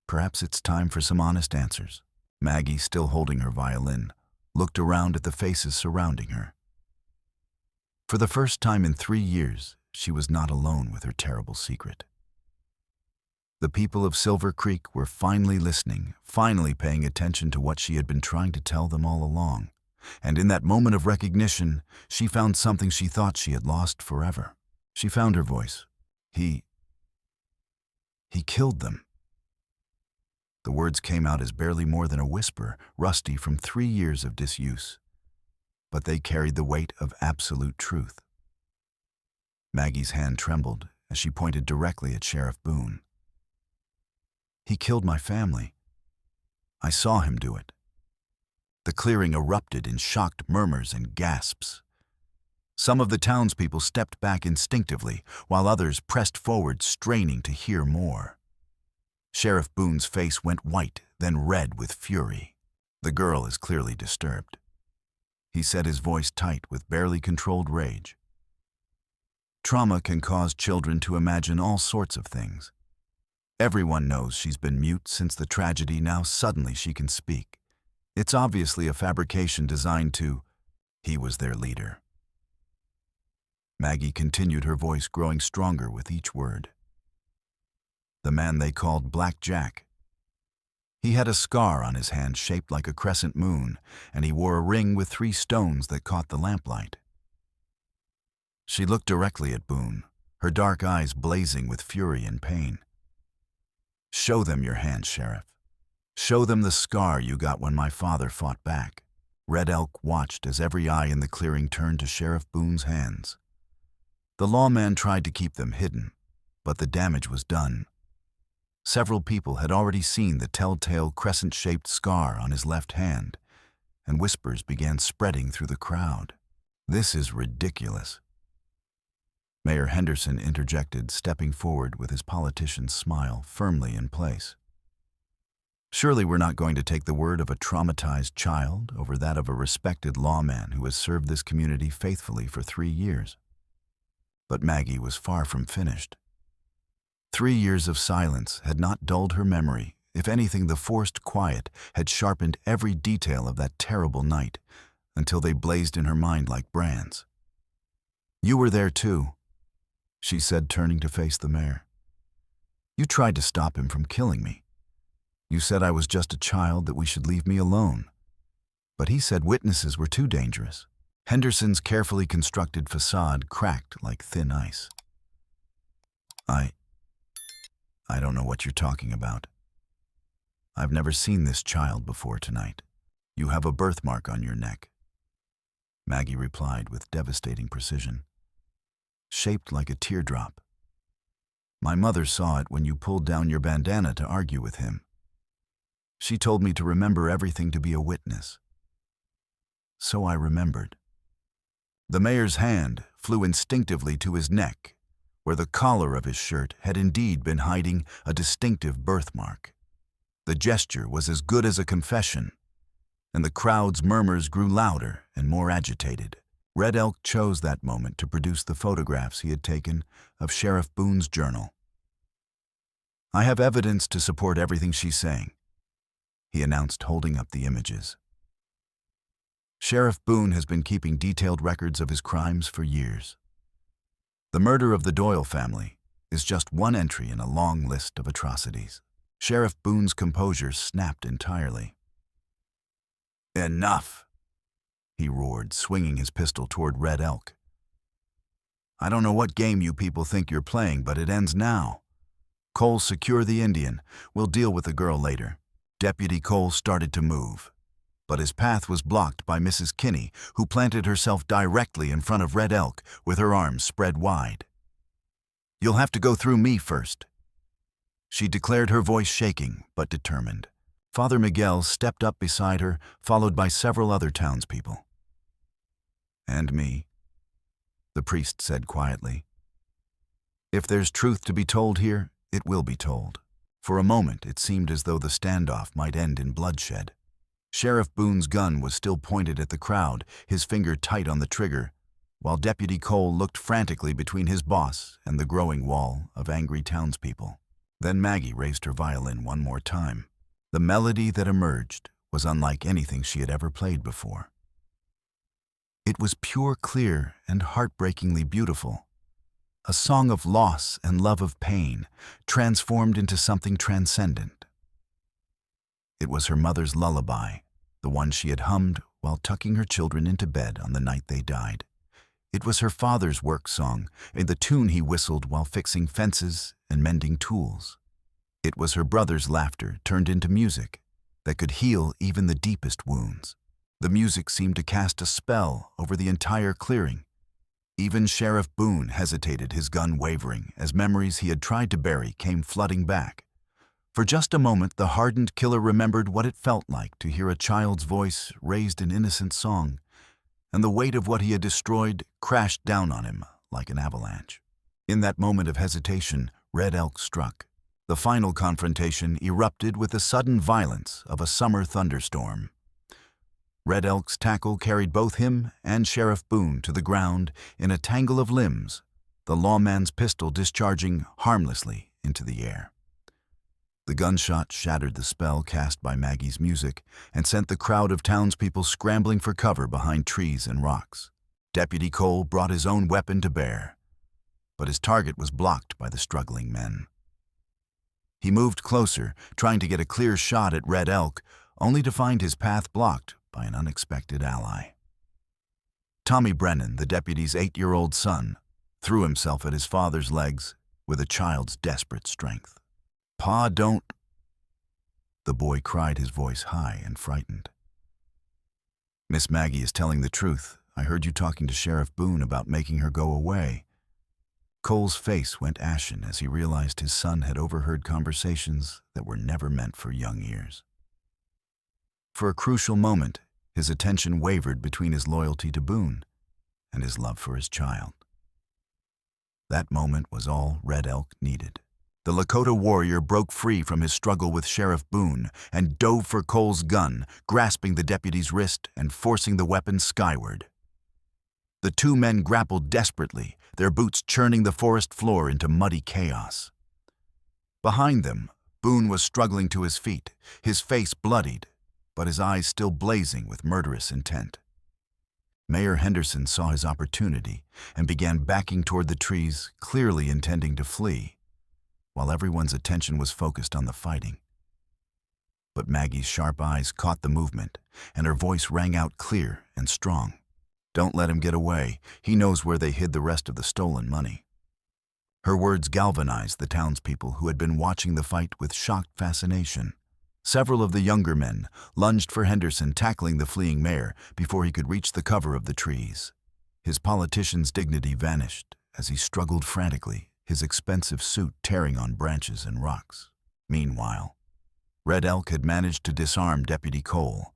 [SPEAKER 1] Perhaps it's time for some honest answers." Maggie, still holding her violin, looked around at the faces surrounding her. For the first time in 3 years, she was not alone with her terrible secret. The people of Silver Creek were finally listening, finally paying attention to what she had been trying to tell them all along. And in that moment of recognition, she found something she thought she had lost forever. She found her voice. He killed them." The words came out as barely more than a whisper, rusty from 3 years of disuse. But they carried the weight of absolute truth. Maggie's hand trembled as she pointed directly at Sheriff Boone. "He killed my family. I saw him do it." The clearing erupted in shocked murmurs and gasps. Some of the townspeople stepped back instinctively, while others pressed forward, straining to hear more. Sheriff Boone's face went white, then red with fury. "The girl is clearly disturbed," he said, his voice tight with barely controlled rage. "Trauma can cause children to imagine all sorts of things. Everyone knows she's been mute since the tragedy. Now suddenly she can speak. It's obviously a fabrication designed to—" He was their leader. Maggie continued, her voice growing stronger with each word. "The man they called Black Jack. He had a scar on his hand shaped like a crescent moon, and he wore a ring with 3 stones that caught the lamplight." She looked directly at Boone, her dark eyes blazing with fury and pain. "Show them your hand, Sheriff. Show them the scar you got when my father fought back." Red Elk watched as every eye in the clearing turned to Sheriff Boone's hands. The lawman tried to keep them hidden, but the damage was done. Several people had already seen the telltale crescent-shaped scar on his left hand, and whispers began spreading through the crowd. "This is ridiculous." Mayor Henderson interjected, stepping forward with his politician's smile firmly in place. "Surely we're not going to take the word of a traumatized child over that of a respected lawman who has served this community faithfully for 3 years." But Maggie was far from finished. 3 years of silence had not dulled her memory. If anything, the forced quiet had sharpened every detail of that terrible night until they blazed in her mind like brands. "You were there too," she said, turning to face the mayor. "You tried to stop him from killing me. You said I was just a child, that we should leave me alone. But he said witnesses were too dangerous." Henderson's carefully constructed facade cracked like thin ice. I don't know what you're talking about. I've never seen this child before tonight. You have a birthmark on your neck," Maggie replied with devastating precision. "Shaped like a teardrop. My mother saw it when you pulled down your bandana to argue with him. She told me to remember everything to be a witness. So I remembered." The mayor's hand flew instinctively to his neck, where the collar of his shirt had indeed been hiding a distinctive birthmark. The gesture was as good as a confession, and the crowd's murmurs grew louder and more agitated. Red Elk chose that moment to produce the photographs he had taken of Sheriff Boone's journal. "I have evidence to support everything she's saying," he announced, holding up the images. "Sheriff Boone has been keeping detailed records of his crimes for years. The murder of the Doyle family is just one entry in a long list of atrocities." Sheriff Boone's composure snapped entirely. "Enough!" he roared, swinging his pistol toward Red Elk. "I don't know what game you people think you're playing, but it ends now. Cole, secure the Indian. We'll deal with the girl later." Deputy Cole started to move, but his path was blocked by Mrs. Kinney, who planted herself directly in front of Red Elk with her arms spread wide. "You'll have to go through me first," she declared, her voice shaking but determined. Father Miguel stepped up beside her, followed by several other townspeople. "And me," the priest said quietly. "If there's truth to be told here, it will be told." For a moment, it seemed as though the standoff might end in bloodshed. Sheriff Boone's gun was still pointed at the crowd, his finger tight on the trigger, while Deputy Cole looked frantically between his boss and the growing wall of angry townspeople. Then Maggie raised her violin one more time. The melody that emerged was unlike anything she had ever played before. It was pure, clear, and heartbreakingly beautiful. A song of loss and love of pain, transformed into something transcendent. It was her mother's lullaby, the one she had hummed while tucking her children into bed on the night they died. It was her father's work song, the tune he whistled while fixing fences and mending tools. It was her brother's laughter turned into music that could heal even the deepest wounds. The music seemed to cast a spell over the entire clearing. Even Sheriff Boone hesitated, his gun wavering, as memories he had tried to bury came flooding back. For just a moment, the hardened killer remembered what it felt like to hear a child's voice raised in innocent song, and the weight of what he had destroyed crashed down on him like an avalanche. In that moment of hesitation, Red Elk struck. The final confrontation erupted with the sudden violence of a summer thunderstorm. Red Elk's tackle carried both him and Sheriff Boone to the ground in a tangle of limbs, the lawman's pistol discharging harmlessly into the air. The gunshot shattered the spell cast by Maggie's music and sent the crowd of townspeople scrambling for cover behind trees and rocks. Deputy Cole brought his own weapon to bear, but his target was blocked by the struggling men. He moved closer, trying to get a clear shot at Red Elk, only to find his path blocked by an unexpected ally. Tommy Brennan, the deputy's 8-year-old son, threw himself at his father's legs with a child's desperate strength. "Pa, don't," the boy cried, his voice high and frightened. "Miss Maggie is telling the truth. I heard you talking to Sheriff Boone about making her go away," Cole's face went ashen as he realized his son had overheard conversations that were never meant for young ears. For a crucial moment, his attention wavered between his loyalty to Boone and his love for his child. That moment was all Red Elk needed. The Lakota warrior broke free from his struggle with Sheriff Boone and dove for Cole's gun, grasping the deputy's wrist and forcing the weapon skyward. The two men grappled desperately, their boots churning the forest floor into muddy chaos. Behind them, Boone was struggling to his feet, his face bloodied, but his eyes still blazing with murderous intent. Mayor Henderson saw his opportunity and began backing toward the trees, clearly intending to flee, while everyone's attention was focused on the fighting. But Maggie's sharp eyes caught the movement, and her voice rang out clear and strong. "Don't let him get away. He knows where they hid the rest of the stolen money." Her words galvanized the townspeople who had been watching the fight with shocked fascination. Several of the younger men lunged for Henderson, tackling the fleeing mayor before he could reach the cover of the trees. His politician's dignity vanished as he struggled frantically, his expensive suit tearing on branches and rocks. Meanwhile, Red Elk had managed to disarm Deputy Cole,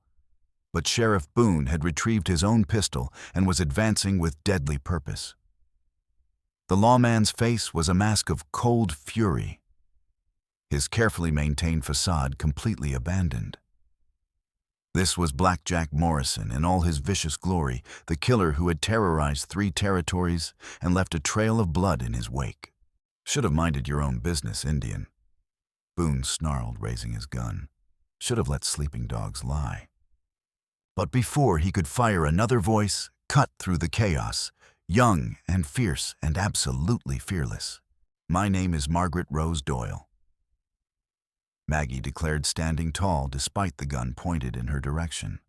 [SPEAKER 1] but Sheriff Boone had retrieved his own pistol and was advancing with deadly purpose. The lawman's face was a mask of cold fury, his carefully maintained facade completely abandoned. This was Blackjack Morrison in all his vicious glory, the killer who had terrorized 3 territories and left a trail of blood in his wake. "Should have minded your own business, Indian," Boone snarled, raising his gun. "Should have let sleeping dogs lie." But before he could fire, another voice cut through the chaos, young and fierce and absolutely fearless. "My name is Margaret Rose Doyle," Maggie declared, standing tall despite the gun pointed in her direction.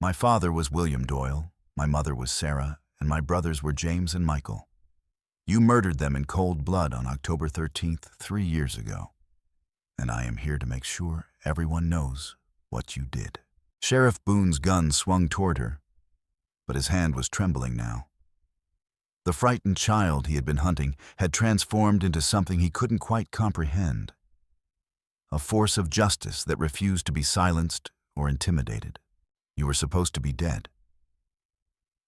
[SPEAKER 1] "My father was William Doyle, my mother was Sarah, and my brothers were James and Michael. You murdered them in cold blood on October 13th, 3 years ago. And I am here to make sure everyone knows what you did." Sheriff Boone's gun swung toward her, but his hand was trembling now. The frightened child he had been hunting had transformed into something he couldn't quite comprehend. A force of justice that refused to be silenced or intimidated. "You were supposed to be dead,"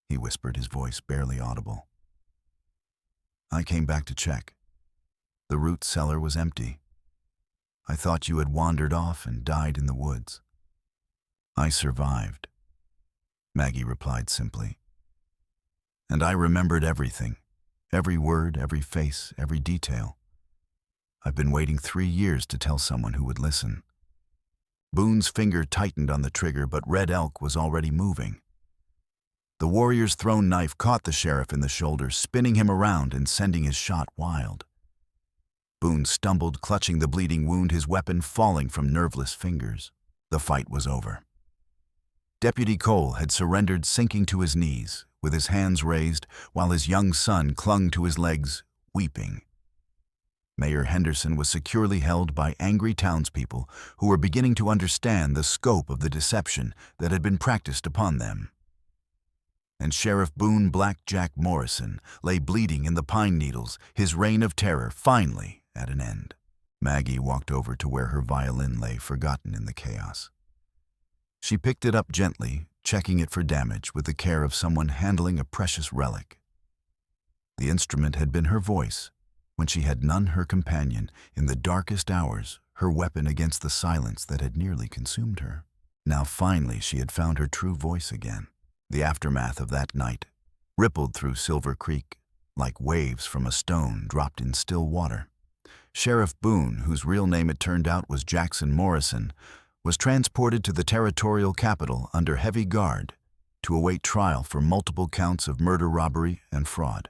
[SPEAKER 1] he whispered, his voice barely audible. "I came back to check. The root cellar was empty. I thought you had wandered off and died in the woods." "I survived," Maggie replied simply. "And I remembered everything, every word, every face, every detail. I've been waiting 3 years to tell someone who would listen." Boone's finger tightened on the trigger, but Red Elk was already moving. The warrior's thrown knife caught the sheriff in the shoulder, spinning him around and sending his shot wild. Boone stumbled, clutching the bleeding wound, his weapon falling from nerveless fingers. The fight was over. Deputy Cole had surrendered, sinking to his knees, with his hands raised, while his young son clung to his legs, weeping. Mayor Henderson was securely held by angry townspeople who were beginning to understand the scope of the deception that had been practiced upon them. And Sheriff Boone Blackjack Morrison lay bleeding in the pine needles, his reign of terror finally at an end. Maggie walked over to where her violin lay forgotten in the chaos. She picked it up gently, checking it for damage with the care of someone handling a precious relic. The instrument had been her voice, when she had none her companion in the darkest hours, her weapon against the silence that had nearly consumed her. Now finally she had found her true voice again. The aftermath of that night rippled through Silver Creek like waves from a stone dropped in still water. Sheriff Boone, whose real name it turned out was Jackson Morrison, was transported to the territorial capital under heavy guard to await trial for multiple counts of murder, robbery, and fraud.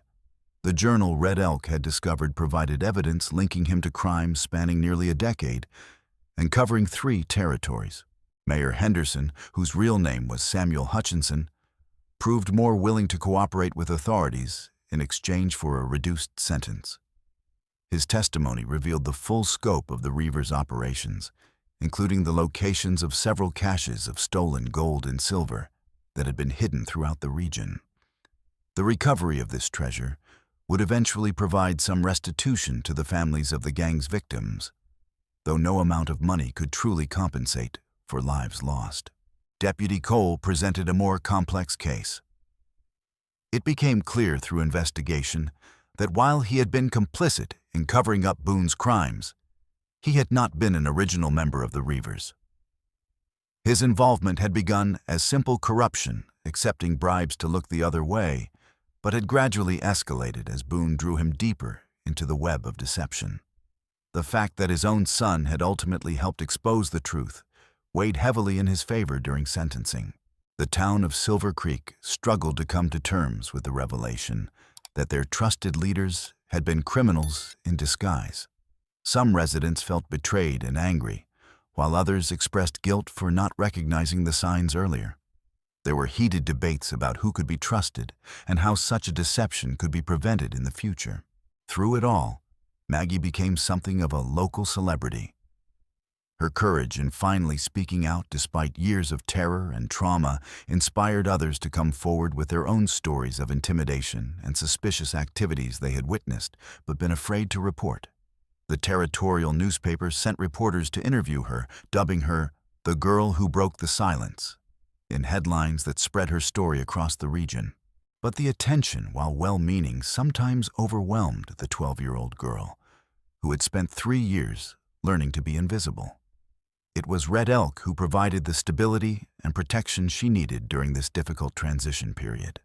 [SPEAKER 1] The journal Red Elk had discovered provided evidence linking him to crimes spanning nearly a decade and covering 3 territories. Mayor Henderson, whose real name was Samuel Hutchinson, proved more willing to cooperate with authorities in exchange for a reduced sentence. His testimony revealed the full scope of the Reavers' operations, including the locations of several caches of stolen gold and silver that had been hidden throughout the region. The recovery of this treasure would eventually provide some restitution to the families of the gang's victims, though no amount of money could truly compensate for lives lost. Deputy Cole presented a more complex case. It became clear through investigation that while he had been complicit in covering up Boone's crimes, he had not been an original member of the Reavers. His involvement had begun as simple corruption, accepting bribes to look the other way, but had gradually escalated as Boone drew him deeper into the web of deception. The fact that his own son had ultimately helped expose the truth weighed heavily in his favor during sentencing. The town of Silver Creek struggled to come to terms with the revelation that their trusted leaders had been criminals in disguise. Some residents felt betrayed and angry, while others expressed guilt for not recognizing the signs earlier. There were heated debates about who could be trusted and how such a deception could be prevented in the future. Through it all, Maggie became something of a local celebrity. Her courage in finally speaking out despite years of terror and trauma inspired others to come forward with their own stories of intimidation and suspicious activities they had witnessed but been afraid to report. The territorial newspaper sent reporters to interview her, dubbing her the girl who broke the silence, in headlines that spread her story across the region. But the attention, while well-meaning, sometimes overwhelmed the 12-year-old girl, who had spent 3 years learning to be invisible. It was Red Elk who provided the stability and protection she needed during this difficult transition period.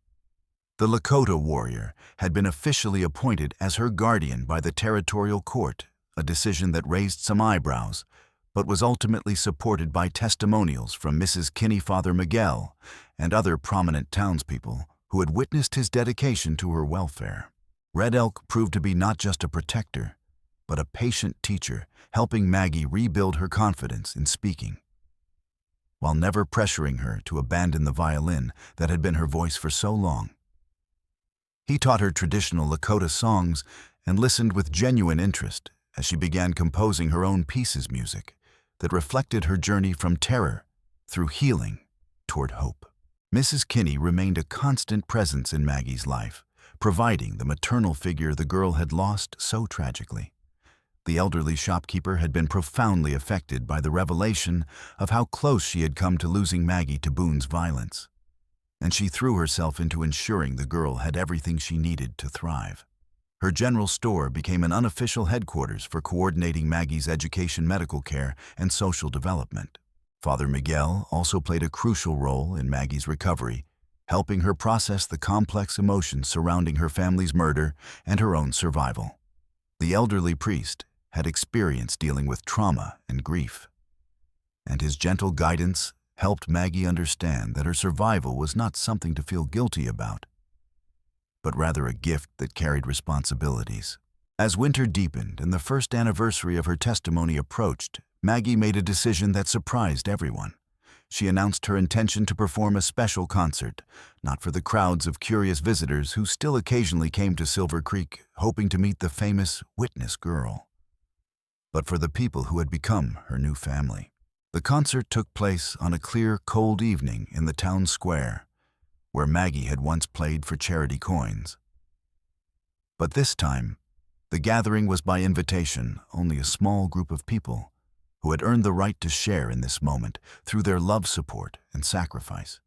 [SPEAKER 1] The Lakota warrior had been officially appointed as her guardian by the territorial court, a decision that raised some eyebrows, but was ultimately supported by testimonials from Mrs. Kinney Father Miguel and other prominent townspeople who had witnessed his dedication to her welfare. Red Elk proved to be not just a protector, but a patient teacher, helping Maggie rebuild her confidence in speaking, while never pressuring her to abandon the violin that had been her voice for so long. He taught her traditional Lakota songs and listened with genuine interest as she began composing her own pieces music that reflected her journey from terror through healing toward hope. Mrs. Kinney remained a constant presence in Maggie's life, providing the maternal figure the girl had lost so tragically. The elderly shopkeeper had been profoundly affected by the revelation of how close she had come to losing Maggie to Boone's violence, and she threw herself into ensuring the girl had everything she needed to thrive. Her general store became an unofficial headquarters for coordinating Maggie's education, medical care, and social development. Father Miguel also played a crucial role in Maggie's recovery, helping her process the complex emotions surrounding her family's murder and her own survival. The elderly priest had experience dealing with trauma and grief, and his gentle guidance helped Maggie understand that her survival was not something to feel guilty about, but rather a gift that carried responsibilities. As winter deepened and the first anniversary of her testimony approached, Maggie made a decision that surprised everyone. She announced her intention to perform a special concert, not for the crowds of curious visitors who still occasionally came to Silver Creek hoping to meet the famous witness girl, but for the people who had become her new family. The concert took place on a clear, cold evening in the town square, where Maggie had once played for charity coins. But this time, the gathering was by invitation, only a small group of people who had earned the right to share in this moment through their love, support, and sacrifice.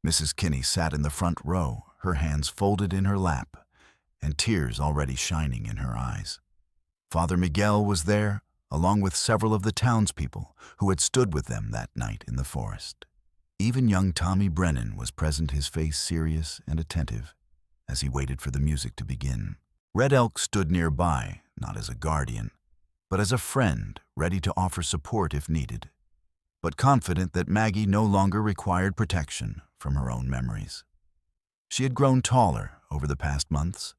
[SPEAKER 1] Mrs. Kinney sat in the front row, her hands folded in her lap, and tears already shining in her eyes. Father Miguel was there, along with several of the townspeople who had stood with them that night in the forest. Even young Tommy Brennan was present, his face serious and attentive, as he waited for the music to begin. Red Elk stood nearby, not as a guardian, but as a friend ready to offer support if needed, but confident that Maggie no longer required protection from her own memories. She had grown taller over the past months,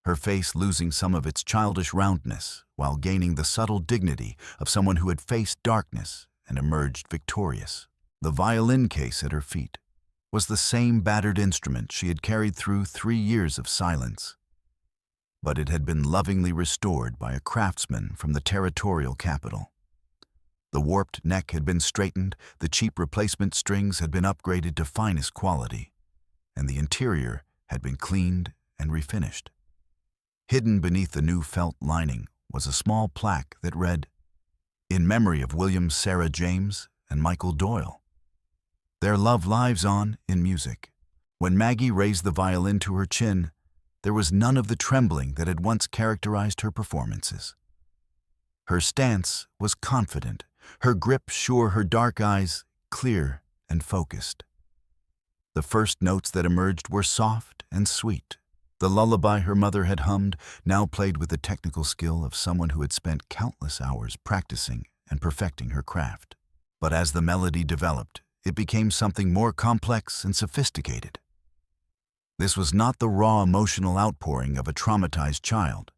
[SPEAKER 1] her face losing some of its childish roundness while gaining the subtle dignity of someone who had faced darkness and emerged victorious. The violin case at her feet was the same battered instrument she had carried through 3 years of silence, but it had been lovingly restored by a craftsman from the territorial capital. The warped neck had been straightened, the cheap replacement strings had been upgraded to finest quality, and the interior had been cleaned and refinished. Hidden beneath the new felt lining was a small plaque that read, "In memory of William Sarah James and Michael Doyle. Their love lives on in music." When Maggie raised the violin to her chin, there was none of the trembling that had once characterized her performances. Her stance was confident, her grip sure, her dark eyes clear and focused. The first notes that emerged were soft and sweet. The lullaby her mother had hummed now played with the technical skill of someone who had spent countless hours practicing and perfecting her craft. But as the melody developed, it became something more complex and sophisticated. This was not the raw emotional outpouring of a traumatized child,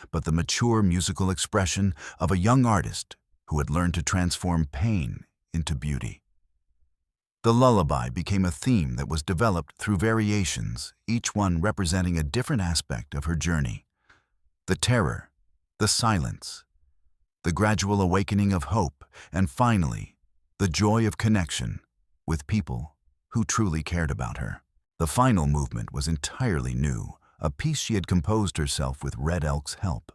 [SPEAKER 1] but the mature musical expression of a young artist who had learned to transform pain into beauty. The lullaby became a theme that was developed through variations, each one representing a different aspect of her journey. The terror, the silence, the gradual awakening of hope, and finally, the joy of connection with people who truly cared about her. The final movement was entirely new, a piece she had composed herself with Red Elk's help.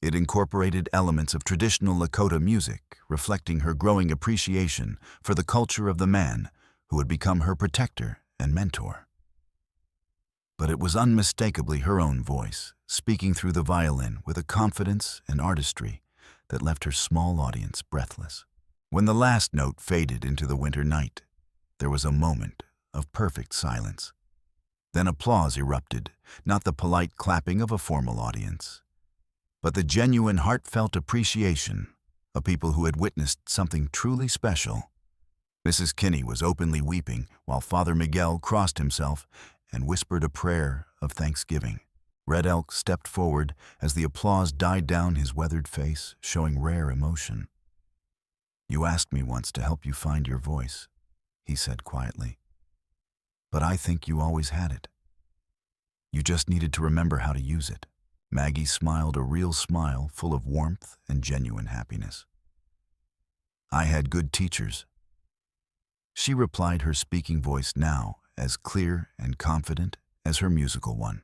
[SPEAKER 1] It incorporated elements of traditional Lakota music, reflecting her growing appreciation for the culture of the man who had become her protector and mentor. But it was unmistakably her own voice, speaking through the violin with a confidence and artistry that left her small audience breathless. When the last note faded into the winter night, there was a moment of perfect silence. Then applause erupted, not the polite clapping of a formal audience, but the genuine heartfelt appreciation of people who had witnessed something truly special. Mrs. Kinney was openly weeping while Father Miguel crossed himself and whispered a prayer of thanksgiving. Red Elk stepped forward as the applause died down his weathered face, showing rare emotion. "You asked me once to help you find your voice," he said quietly. "But I think you always had it. You just needed to remember how to use it." Maggie smiled a real smile full of warmth and genuine happiness. "I had good teachers," she replied, her speaking voice now as clear and confident as her musical one.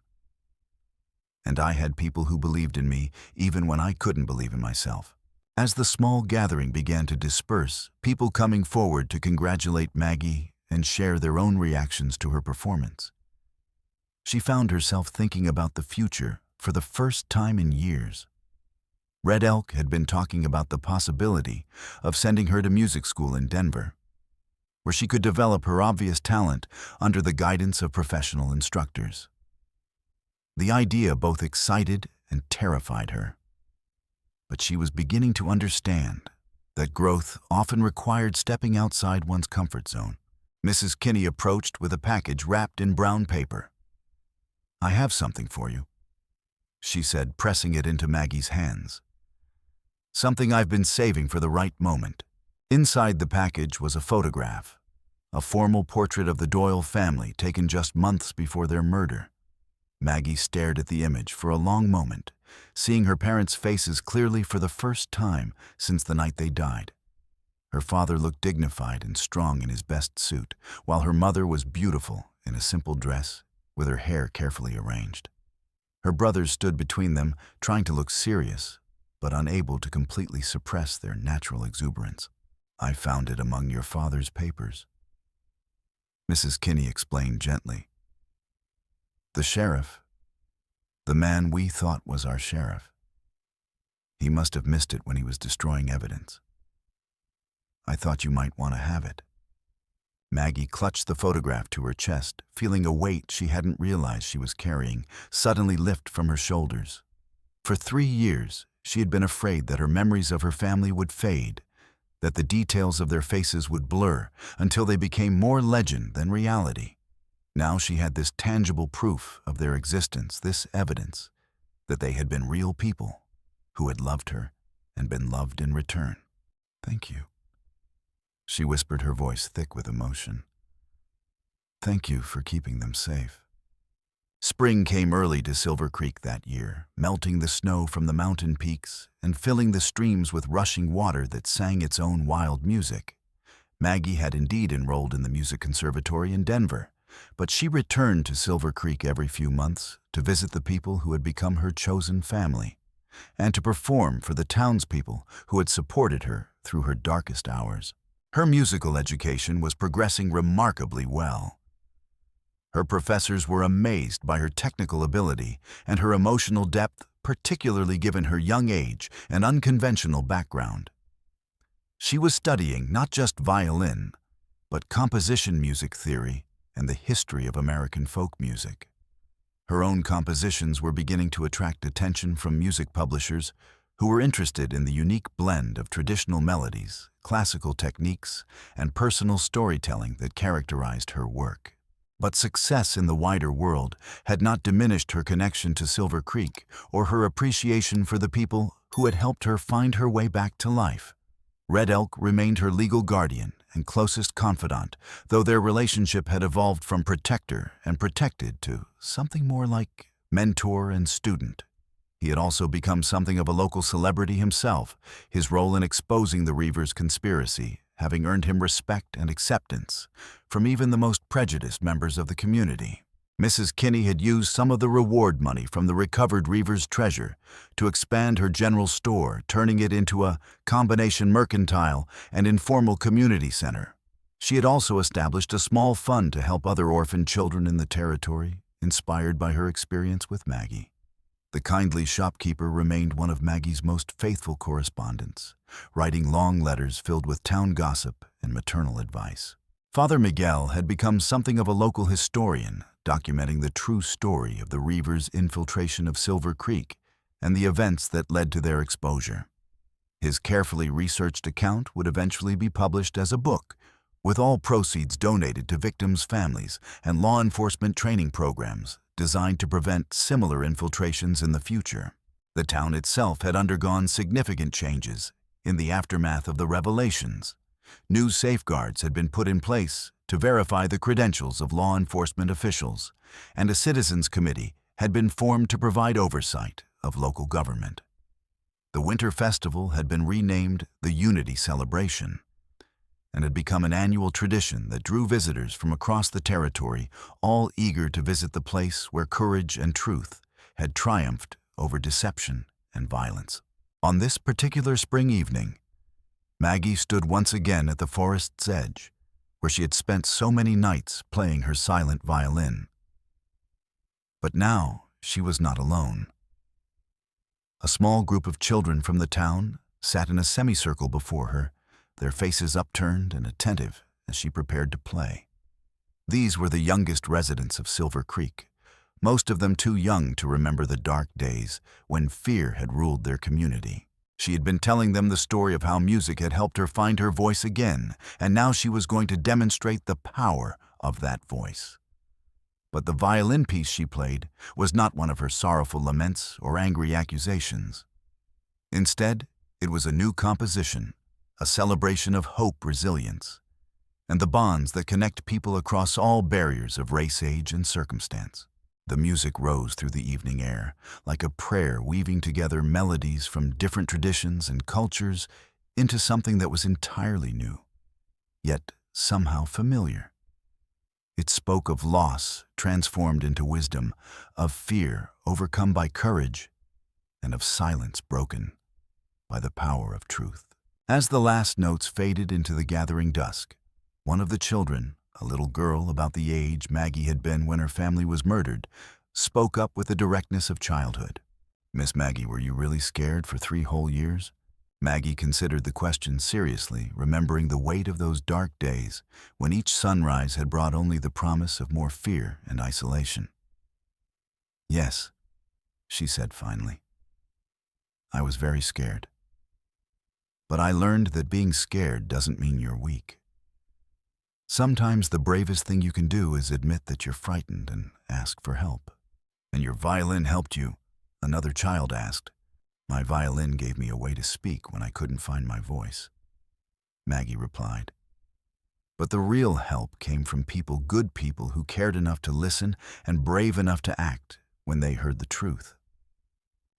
[SPEAKER 1] "And I had people who believed in me even when I couldn't believe in myself." As the small gathering began to disperse, people coming forward to congratulate Maggie and share their own reactions to her performance, she found herself thinking about the future for the first time in years. Red Elk had been talking about the possibility of sending her to music school in Denver, where she could develop her obvious talent under the guidance of professional instructors. The idea both excited and terrified her, but she was beginning to understand that growth often required stepping outside one's comfort zone. Mrs. Kinney approached with a package wrapped in brown paper. "I have something for you," she said, pressing it into Maggie's hands. "Something I've been saving for the right moment." Inside the package was a photograph, a formal portrait of the Doyle family taken just months before their murder. Maggie stared at the image for a long moment, seeing her parents' faces clearly for the first time since the night they died. Her father looked dignified and strong in his best suit, while her mother was beautiful in a simple dress with her hair carefully arranged. Her brothers stood between them, trying to look serious, but unable to completely suppress their natural exuberance. "I found it among your father's papers," Mrs. Kinney explained gently. "The sheriff, the man we thought was our sheriff, he must have missed it when he was destroying evidence. I thought you might want to have it." Maggie clutched the photograph to her chest, feeling a weight she hadn't realized she was carrying suddenly lift from her shoulders. For 3 years, she had been afraid that her memories of her family would fade, that the details of their faces would blur until they became more legend than reality. Now she had this tangible proof of their existence, this evidence that they had been real people who had loved her and been loved in return. "Thank you," she whispered, her voice thick with emotion. "Thank you for keeping them safe." Spring came early to Silver Creek that year, melting the snow from the mountain peaks and filling the streams with rushing water that sang its own wild music. Maggie had indeed enrolled in the music conservatory in Denver, but she returned to Silver Creek every few months to visit the people who had become her chosen family, and to perform for the townspeople who had supported her through her darkest hours. Her musical education was progressing remarkably well. Her professors were amazed by her technical ability and her emotional depth, particularly given her young age and unconventional background. She was studying not just violin, but composition music theory and the history of American folk music. Her own compositions were beginning to attract attention from music publishers who were interested in the unique blend of traditional melodies, classical techniques, and personal storytelling that characterized her work. But success in the wider world had not diminished her connection to Silver Creek or her appreciation for the people who had helped her find her way back to life. Red Elk remained her legal guardian and closest confidant, though their relationship had evolved from protector and protected to something more like mentor and student. He had also become something of a local celebrity himself, his role in exposing the Reivers conspiracy having earned him respect and acceptance from even the most prejudiced members of the community. Mrs. Kinney had used some of the reward money from the recovered Reivers treasure to expand her general store, turning it into a combination mercantile and informal community center. She had also established a small fund to help other orphan children in the territory, inspired by her experience with Maggie. The kindly shopkeeper remained one of Maggie's most faithful correspondents, writing long letters filled with town gossip and maternal advice. Father Miguel had become something of a local historian, documenting the true story of the Reivers' infiltration of Silver Creek and the events that led to their exposure. His carefully researched account would eventually be published as a book, with all proceeds donated to victims' families and law enforcement training programs designed to prevent similar infiltrations in the future. The town itself had undergone significant changes in the aftermath of the revelations. New safeguards had been put in place to verify the credentials of law enforcement officials, and a citizens committee had been formed to provide oversight of local government. The Winter Festival had been renamed the Unity Celebration, and had become an annual tradition that drew visitors from across the territory, all eager to visit the place where courage and truth had triumphed over deception and violence. On this particular spring evening, Maggie stood once again at the forest's edge, where she had spent so many nights playing her silent violin. But now she was not alone. A small group of children from the town sat in a semicircle before her, their faces upturned and attentive as she prepared to play. These were the youngest residents of Silver Creek, most of them too young to remember the dark days when fear had ruled their community. She had been telling them the story of how music had helped her find her voice again, and now she was going to demonstrate the power of that voice. But the violin piece she played was not one of her sorrowful laments or angry accusations. Instead, it was a new composition, a celebration of hope, resilience, and the bonds that connect people across all barriers of race, age, and circumstance. The music rose through the evening air, like a prayer weaving together melodies from different traditions and cultures into something that was entirely new, yet somehow familiar. It spoke of loss transformed into wisdom, of fear overcome by courage, and of silence broken by the power of truth. As the last notes faded into the gathering dusk, one of the children, a little girl about the age Maggie had been when her family was murdered, spoke up with the directness of childhood. "Miss Maggie, were you really scared for 3 whole years?" Maggie considered the question seriously, remembering the weight of those dark days when each sunrise had brought only the promise of more fear and isolation. "Yes," she said finally. "I was very scared. But I learned that being scared doesn't mean you're weak. Sometimes the bravest thing you can do is admit that you're frightened and ask for help." "And your violin helped you?" another child asked. "My violin gave me a way to speak when I couldn't find my voice," Maggie replied. But the real help came from people, good people who cared enough to listen and brave enough to act when they heard the truth.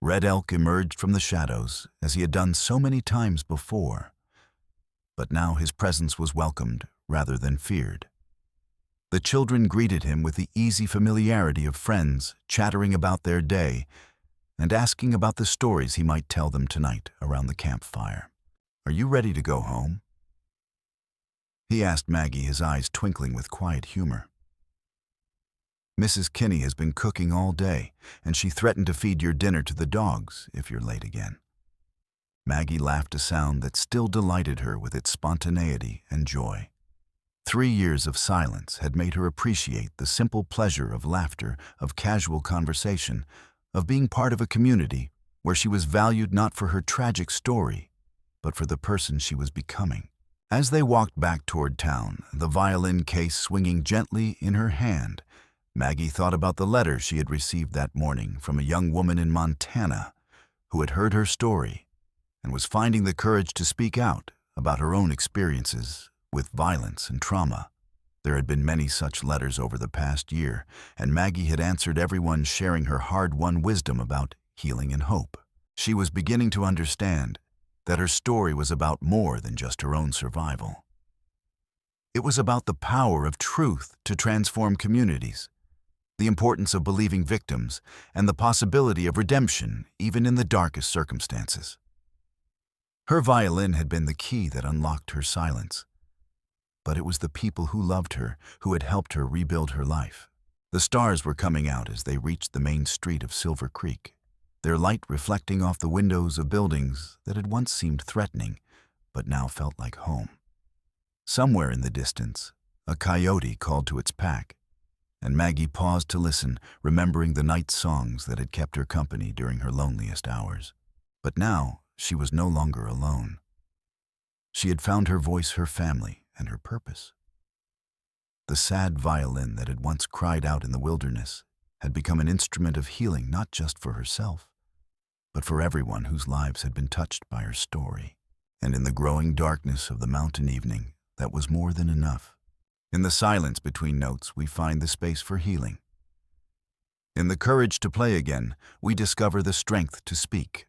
[SPEAKER 1] Red Elk emerged from the shadows as he had done so many times before, but now his presence was welcomed rather than feared. The children greeted him with the easy familiarity of friends, chattering about their day and asking about the stories he might tell them tonight around the campfire. "Are you ready to go home?" he asked Maggie, his eyes twinkling with quiet humor. "Mrs. Kinney has been cooking all day, and she threatened to feed your dinner to the dogs if you're late again." Maggie laughed a sound that still delighted her with its spontaneity and joy. 3 years of silence had made her appreciate the simple pleasure of laughter, of casual conversation, of being part of a community where she was valued not for her tragic story, but for the person she was becoming. As they walked back toward town, the violin case swinging gently in her hand, Maggie thought about the letter she had received that morning from a young woman in Montana who had heard her story and was finding the courage to speak out about her own experiences with violence and trauma. There had been many such letters over the past year, and Maggie had answered everyone, sharing her hard-won wisdom about healing and hope. She was beginning to understand that her story was about more than just her own survival. It was about the power of truth to transform communities, the importance of believing victims, and the possibility of redemption even in the darkest circumstances. Her violin had been the key that unlocked her silence, but it was the people who loved her who had helped her rebuild her life. The stars were coming out as they reached the main street of Silver Creek, their light reflecting off the windows of buildings that had once seemed threatening, but now felt like home. Somewhere in the distance, a coyote called to its pack, and Maggie paused to listen, remembering the night songs that had kept her company during her loneliest hours. But now, she was no longer alone. She had found her voice, her family, and her purpose. The sad violin that had once cried out in the wilderness had become an instrument of healing not just for herself, but for everyone whose lives had been touched by her story. And in the growing darkness of the mountain evening, that was more than enough. In the silence between notes, we find the space for healing. In the courage to play again, we discover the strength to speak.